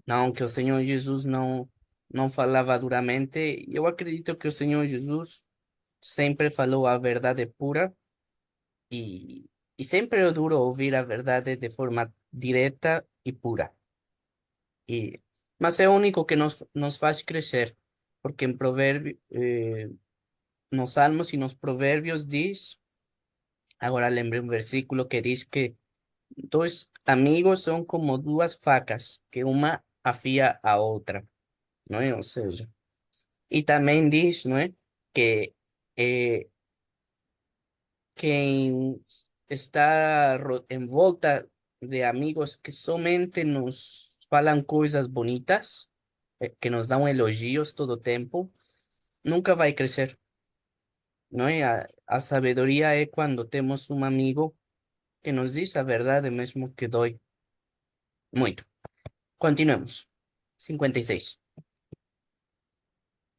não, que o Senhor Jesus não falava duramente. Eu acredito que o Senhor Jesus sempre falou a verdade pura e sempre é duro ouvir a verdade de forma direta e pura. Mas é o único que nos faz crescer, porque em nos Salmos e nos Provérbios diz, agora lembrei um versículo que diz que dois amigos são como duas facas, que uma afia a outra, não é? Ou seja, e também diz, não é? Que quem está em volta de amigos que somente nos falam coisas bonitas, que nos dão elogios todo o tempo, nunca vai crescer, não é? A sabedoria é quando temos um amigo que nos diz a verdade mesmo que dói muito. Continuemos. 56.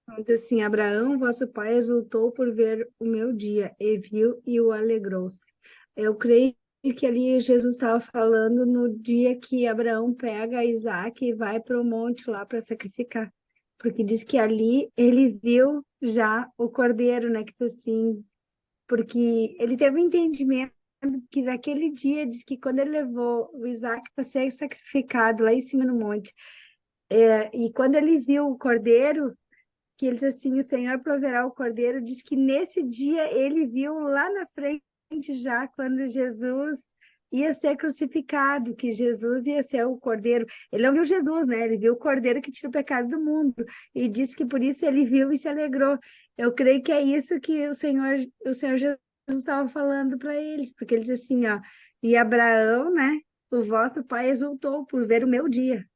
Então, assim, Abraão, vosso pai, exultou por ver o meu dia, e viu e o alegrou-se. Eu creio que ali Jesus estava falando no dia que Abraão pega Isaac e vai para o monte lá para sacrificar. Porque diz que ali ele viu já o cordeiro, né? Que diz assim, porque ele teve um entendimento que naquele dia, diz que quando ele levou o Isaac para ser sacrificado lá em cima no monte, e quando ele viu o cordeiro, que ele diz assim, o Senhor proverá o cordeiro, diz que nesse dia ele viu lá na frente já, quando Jesus ia ser crucificado, que Jesus ia ser o cordeiro. Ele não viu Jesus, né? Ele viu o cordeiro que tira o pecado do mundo. E disse que por isso ele viu e se alegrou. Eu creio que é isso que o Senhor Jesus estava falando para eles, porque ele diz assim, ó, e Abraão, né? O vosso pai exultou por ver o meu dia.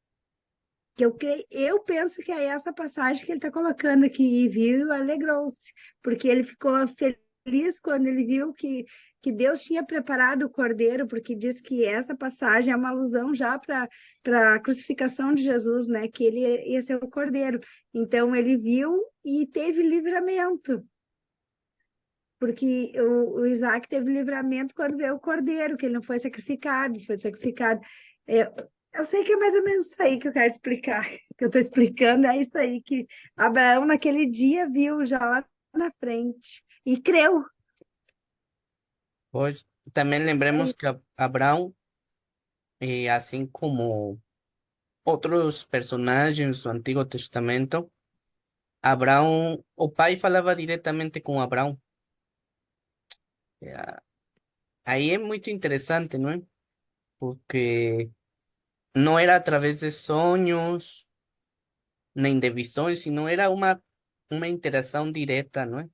Que eu penso que é essa passagem que ele está colocando aqui, e viu e alegrou-se, porque ele ficou feliz feliz quando ele viu que Deus tinha preparado o cordeiro, porque diz que essa passagem é uma alusão já para a crucificação de Jesus, né? Que ele ia ser o cordeiro. Então ele viu e teve livramento, porque o Isaac teve livramento quando veio o cordeiro, que ele não foi sacrificado, foi sacrificado. É, eu sei que é mais ou menos isso aí que eu quero explicar, que eu estou explicando, é isso aí que Abraão naquele dia viu já lá na frente e creu. Pois, también lembremos que Abraão, assim como outros personagens do Antigo Testamento, Abraão, o pai falava diretamente com Abraão. Eh, Aí é muito interessante, não é? Porque não era através de sonhos, nem de visões, sino era uma interação direta, não é?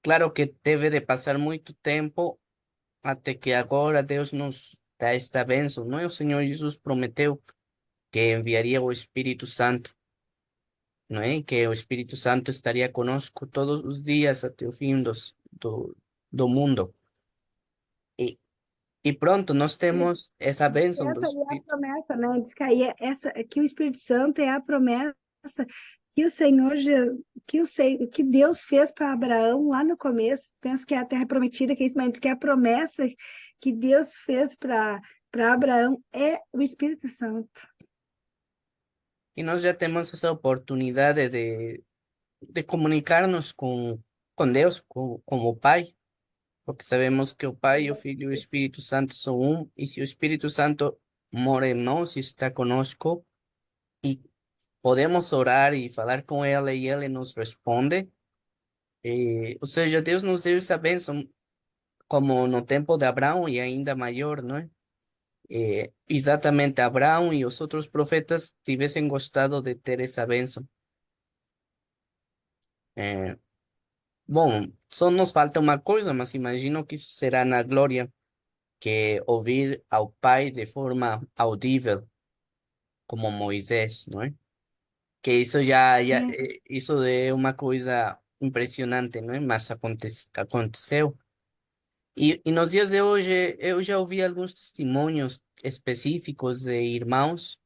Claro que teve de passar muito tempo até que agora Deus nos dá esta bênção, não é? O Senhor Jesus prometeu que enviaria o Espírito Santo, não é? Que o Espírito Santo estaria conosco todos os dias até o fim do mundo. E, e pronto, nós temos essa bênção do Essa aí é a Espírito. promessa, né? Diz que aí que o Espírito Santo é a promessa que o Senhor, que Deus fez para Abraão lá no começo. Penso que é a terra prometida, que é isso, mas diz que a promessa que Deus fez para Abraão é o Espírito Santo. E nós já temos essa oportunidade de comunicarnos com Deus, com o Pai, porque sabemos que o Pai, o Filho e o Espírito Santo são um, e se o Espírito Santo mora em nós e está conosco, e podemos orar e falar com Ele e Ele nos responde, ou seja, Deus nos deu essa bênção, como no tempo de Abraão e ainda maior, não é? Exatamente Abraão e os outros profetas tivessem gostado de ter essa bênção. Eh, Bom, só nos falta uma coisa, mas imagino que isso será na glória, que ouvir ao Pai de forma audível, como Moisés, não é? Que isso É, isso é uma coisa impressionante, não é? Mas aconteceu. E nos dias de hoje, eu já ouvi alguns testemunhos específicos de irmãos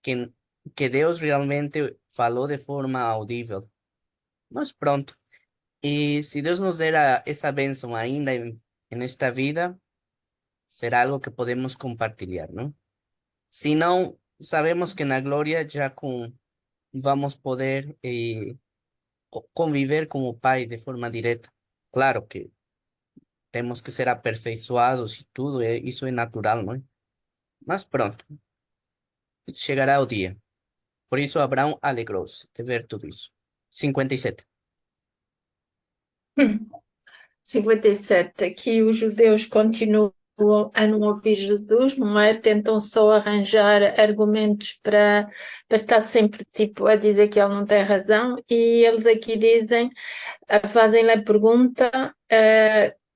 que, que Deus realmente falou de forma audível. Mas pronto. E se Deus nos der essa bênção ainda em esta vida, será algo que podemos compartilhar, ¿no? Si no, sabemos que en la gloria ya vamos poder conviver como Pai de forma directa. Claro que temos que ser aperfeiçoados y todo, eso es natural, ¿no? Más pronto, chegará o dia. Por isso Abraão alegrou-se de ver tudo isso. 57. 57. Aqui os judeus continuam a não ouvir Jesus, não é? Tentam só arranjar argumentos para estar sempre tipo a dizer que ele não tem razão, e eles aqui dizem, fazem-lhe a pergunta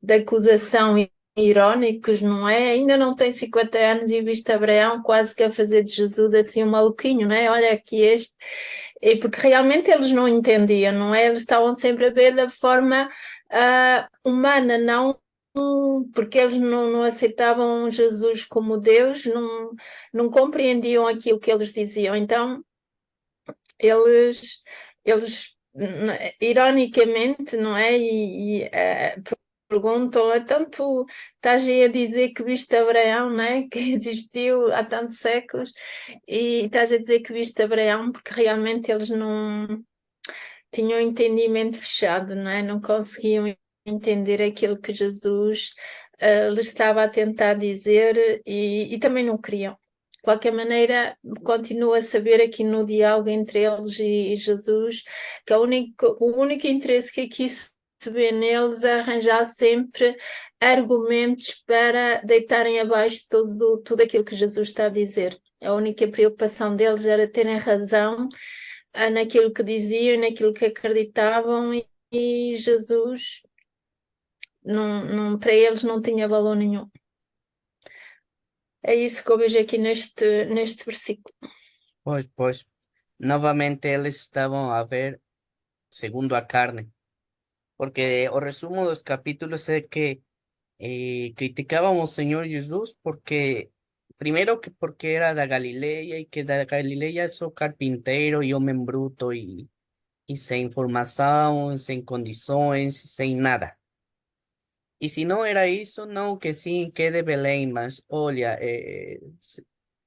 da acusação irónicos, não é? Ainda não tem 50 anos e viste Abraão quase que a fazer de Jesus assim um maluquinho, não é? Olha aqui este. E porque realmente eles não entendiam, não é? Eles estavam sempre a ver da forma humana, não porque eles não aceitavam Jesus como Deus, não compreendiam aquilo que eles diziam. Então, eles ironicamente, não é? Perguntam, então tu estás aí a dizer que viste Abraão, não é? Que existiu há tantos séculos, e estás a dizer que viste Abraão, porque realmente eles não tinham o entendimento fechado, não é? Não conseguiam entender aquilo que Jesus lhes estava a tentar dizer, e também não queriam. De qualquer maneira, continuo a saber aqui no diálogo entre eles e Jesus que o único interesse que aqui se vê neles é arranjar sempre argumentos para deitarem abaixo tudo aquilo que Jesus está a dizer. A única preocupação deles era terem razão naquilo que diziam, naquilo que acreditavam, e Jesus para eles não tinha valor nenhum. É isso que eu vejo aqui neste versículo. Pois, novamente eles estavam a ver segundo a carne, porque o resumo dos capítulos é que criticaban al Señor Jesús porque, primero que porque era da Galileia y que da Galileia sou carpinteiro e homem bruto e sem formação, sem condições, sem nada. E se não era isso, não, que sim, que é de Belém, mas olha,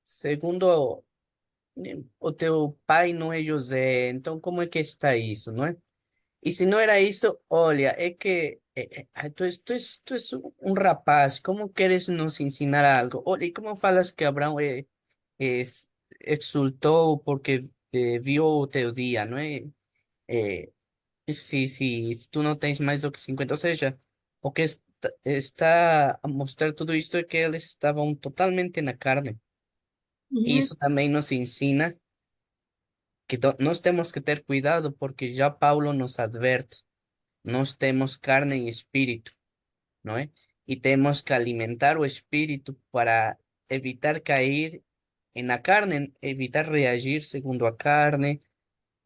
segundo o teu pai não é José, então como é que está isso, não é? E se não era isso, olha, é que tu és um rapaz, como queres nos ensinar algo? Olha, e como falas que Abraão es- exultou porque viu o teu dia, não é? Eh, se tu não tens mais do que 50, ou seja, o que está a mostrar tudo isto é que eles estavam totalmente na carne. E Uhum. isso também nos ensina que nós temos que ter cuidado porque já Paulo nos adverte, nós temos carne e espírito, não é? E temos que alimentar o espírito para evitar cair na carne, evitar reagir segundo a carne,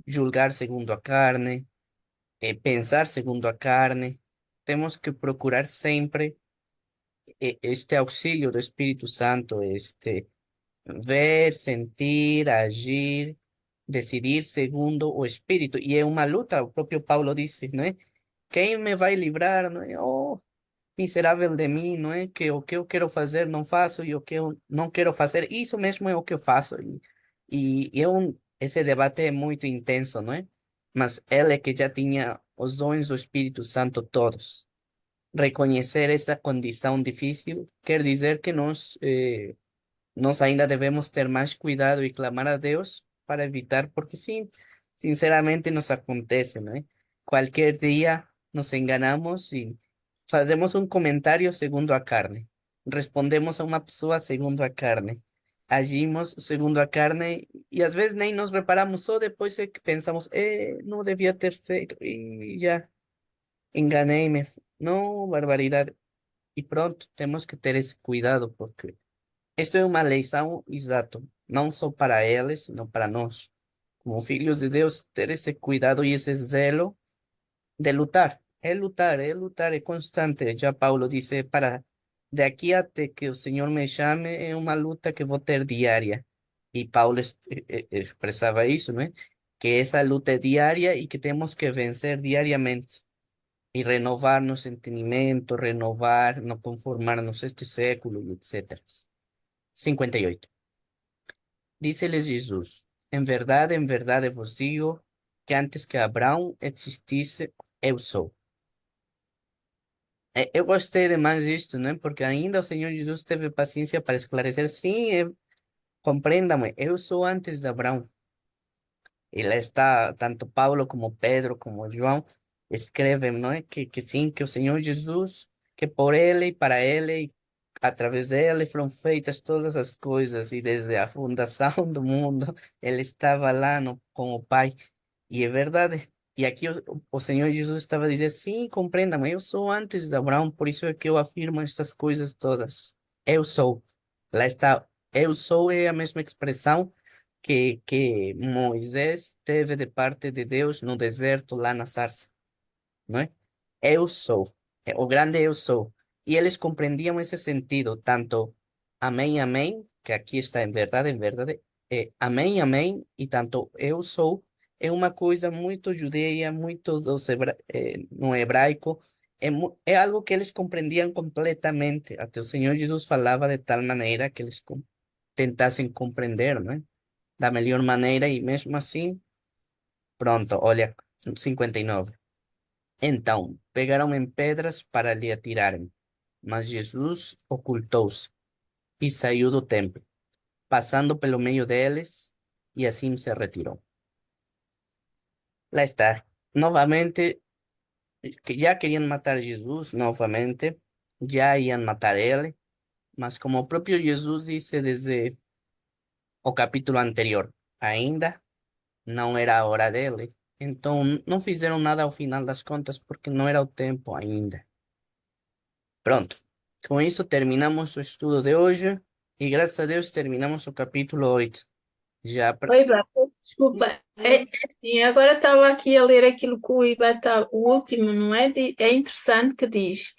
julgar segundo a carne, pensar segundo a carne. Temos que procurar sempre este auxílio do Espírito Santo, este ver, sentir, agir, decidir segundo o Espírito. E é uma luta, o próprio Paulo disse, não é? Quem me vai livrar, não é? Oh, miserável de mim, não é? Que o que eu quero fazer não faço e o que eu não quero fazer, isso mesmo é o que eu faço. Esse debate é muito intenso, não é? Mas ele que já tinha os dons do Espírito Santo todos. Reconhecer essa condição difícil quer dizer que nós ainda devemos ter mais cuidado e clamar a Deus para evitar, porque sim, sinceramente nos acontece, não é? Qualquer dia nos enganamos e fazemos um comentário segundo a carne, respondemos a uma pessoa segundo a carne, agimos segundo a carne e às vezes nem nos reparamos, só depois é que pensamos, não devia ter feito e já enganei-me, não, barbaridade. E pronto, temos que ter esse cuidado porque isso é uma lição, exato, não só para eles, sino para nós, como filhos de Deus, ter esse cuidado e esse zelo de lutar. É lutar, é constante. Já Paulo disse, para de aqui até que o Senhor me chame, é uma luta que vou ter diária. E Paulo expressava isso, não é? Que essa luta é diária e que temos que vencer diariamente. Y renovarnos entendimiento, renovar, no conformarnos a este século, y etcétera. 58. Díceles Jesús, en verdad vos digo que antes que Abraham existisse, eu sou. Eu gostei demais disto, né? Porque ainda o Senhor Jesus teve paciência para esclarecer, sim, compreenda-me, eu sou antes de Abraham. Y lá está, tanto Paulo como Pedro como João escrevem, não é? Que sim, que o Senhor Jesus, que por ele e para ele, e através dele foram feitas todas as coisas, e desde a fundação do mundo, ele estava lá no, com o Pai. E é verdade. E aqui o Senhor Jesus estava a dizer, sim, compreendam, eu sou antes de Abraão, por isso é que eu afirmo estas coisas todas. Eu sou. Lá está, eu sou é a mesma expressão que Moisés teve de parte de Deus no deserto, lá na sarça, não é? Eu sou, o grande eu sou. E eles compreendiam esse sentido, tanto amém, amém, que aqui está em verdade, amém, amém, e tanto eu sou, é uma coisa muito judeia, muito no hebraico, é algo que eles compreendiam completamente. Até o Senhor Jesus falava de tal maneira que eles tentassem compreender, não é? Da melhor maneira, e mesmo assim, pronto, olha, 59. Então, pegaram em pedras para lhe atirarem, mas Jesus ocultou-se e saiu do templo, passando pelo meio deles, e assim se retirou. Lá está. Novamente, que já queriam matar Jesus, novamente, já iam matar ele, mas como o próprio Jesus disse desde o capítulo anterior, ainda não era a hora dele. Então, não fizeram nada ao final das contas, porque não era o tempo ainda. Pronto. Com isso, terminamos o estudo de hoje e, graças a Deus, terminamos o capítulo 8. Já, Oi, Bá, peço desculpa. Sim, agora estava aqui a ler aquilo que o Iber está, o último, não é? É interessante que diz,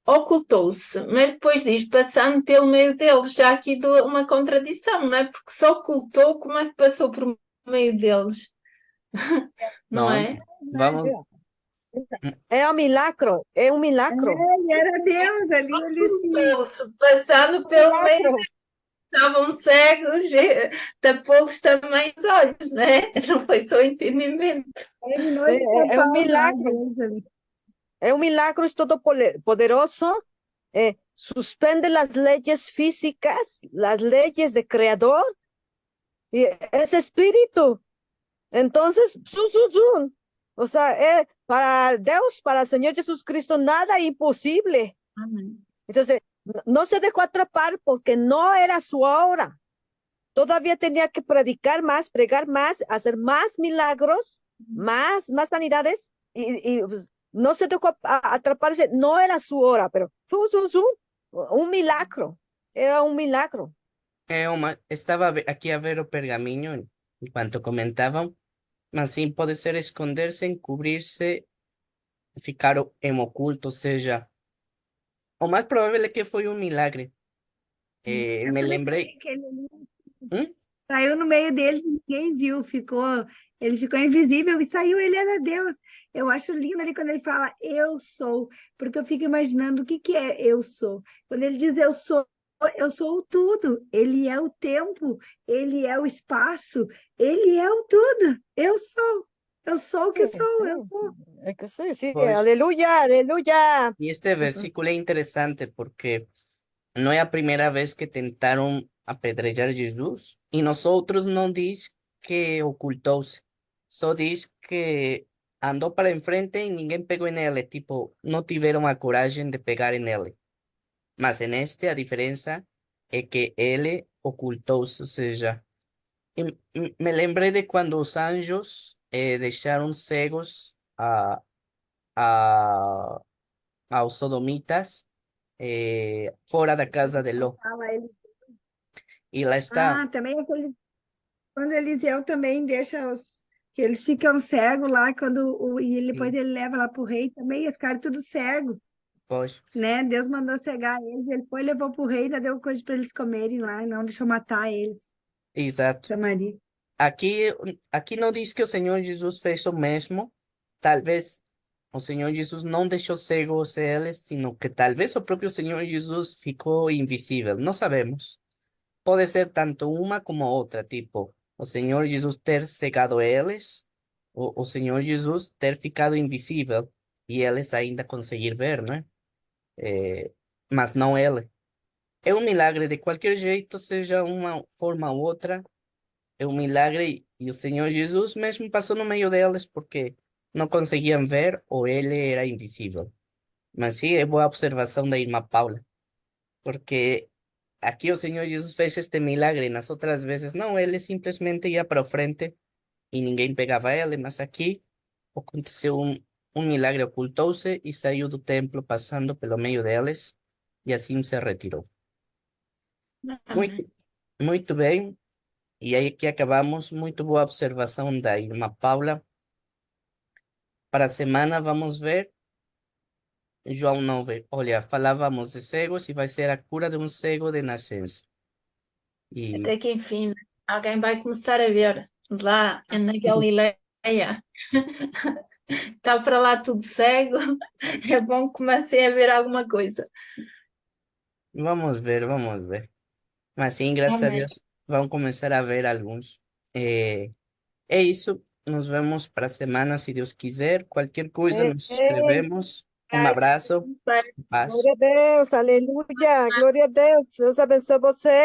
ocultou-se, mas depois diz, passando pelo meio deles, já aqui uma contradição, não é? Porque se ocultou, como é que passou por meio deles? Não Não, é? vamos, É un milagro, es un milagro. Ele era Deus ali, ele se... Ocultou-se, passando pelo meio Milagro. deles, estavam cegos, tapou-lhes também os olhos, não é? Não foi só entendimento. Terminou É, de é tapar um os milagro. olhos ali. Es un milagro, es todopoderoso. Suspende las leyes físicas, las leyes de creador, y es espíritu. Entonces, o sea, para Dios, para el Señor Jesucristo, nada imposible. Amém. Entonces, no se dejó atrapar porque no era su hora. Todavía tenía que predicar más, pregar más, hacer más milagros, más sanidades, y pues, no se dejó atraparse, no era su hora, pero un milagro, era un milagro. estava aqui a ver o pergaminho enquanto comentavam, mas sim pode ser esconder-se, encobrir-se, ficar em oculto, ou seja, o mais provável é que foi um milagre. Eu Me também lembrei. creio que ele Hum? saiu no meio deles, ninguém viu, ele ficou invisível e saiu, ele era Deus. Eu acho lindo ali quando ele fala eu sou, porque eu fico imaginando o que que é eu sou. Quando ele diz eu sou o tudo, ele é o tempo, ele é o espaço, ele é o tudo. Eu sou o que sou, eu sou. Es que sí, Pois. aleluya, aleluya. E este versículo é interessante porque não é a primeira vez que tentaram apedrejar Jesus e nosotros não diz que ocultou-se, só diz que andou para enfrente e ninguém pegou nele, tipo, não tiveram a coragem de pegar nele. Mas en este a diferença é que ele ocultou-se, ou seja, me lembrei de quando os anjos deixaram cegos a, aos sodomitas fora da casa de Ló. Fala ele. E lá está, Também quando Eliseu também deixa que eles ficam cegos lá, depois sim, ele leva lá pro rei também, os caras tudo cego, pois, né? Deus mandou cegar eles, ele foi, levou pro rei, ainda deu coisa para eles comerem lá, não deixou matar eles, exato. Samaria. Aqui não diz que o Senhor Jesus fez o mesmo, talvez o Senhor Jesus não deixou cegos eles, sino que talvez o próprio Senhor Jesus ficou invisível, não sabemos. Pode ser tanto uma como outra, tipo, o Senhor Jesus ter cegado eles, ou o Senhor Jesus ter ficado invisível e eles ainda conseguir ver, né? Mas não ele. É um milagre de qualquer jeito, seja uma forma ou outra, é um milagre e o Senhor Jesus mesmo passou no meio deles porque não conseguiam ver ou ele era invisível. Mas sim, é boa observação da irmã Paula, porque aqui o Senhor Jesus fez este milagre, nas outras vezes não, ele simplesmente ia para o frente e ninguém pegava ele, mas aqui aconteceu um milagre, ocultou-se e saiu do templo passando pelo meio deles e assim se retirou. Amém. Muito bem, e aí que acabamos, muito boa observação da irmã Paula. Para a semana vamos ver João 9. Olha, falávamos de cegos e vai ser a cura de um cego de nascença. E Até que enfim, alguém vai começar a ver lá na Galileia. Está para lá tudo cego. É bom que comecem a ver alguma coisa. vamos ver, vamos ver. Mas sim, graças a Amém. Deus, vão começar a ver alguns. É isso. Nos vemos para a semana, se Deus quiser. Qualquer coisa, nos escrevemos. Um abraço. Paz. Gloria a Dios, aleluya, gloria a Dios. Dios abençoe você.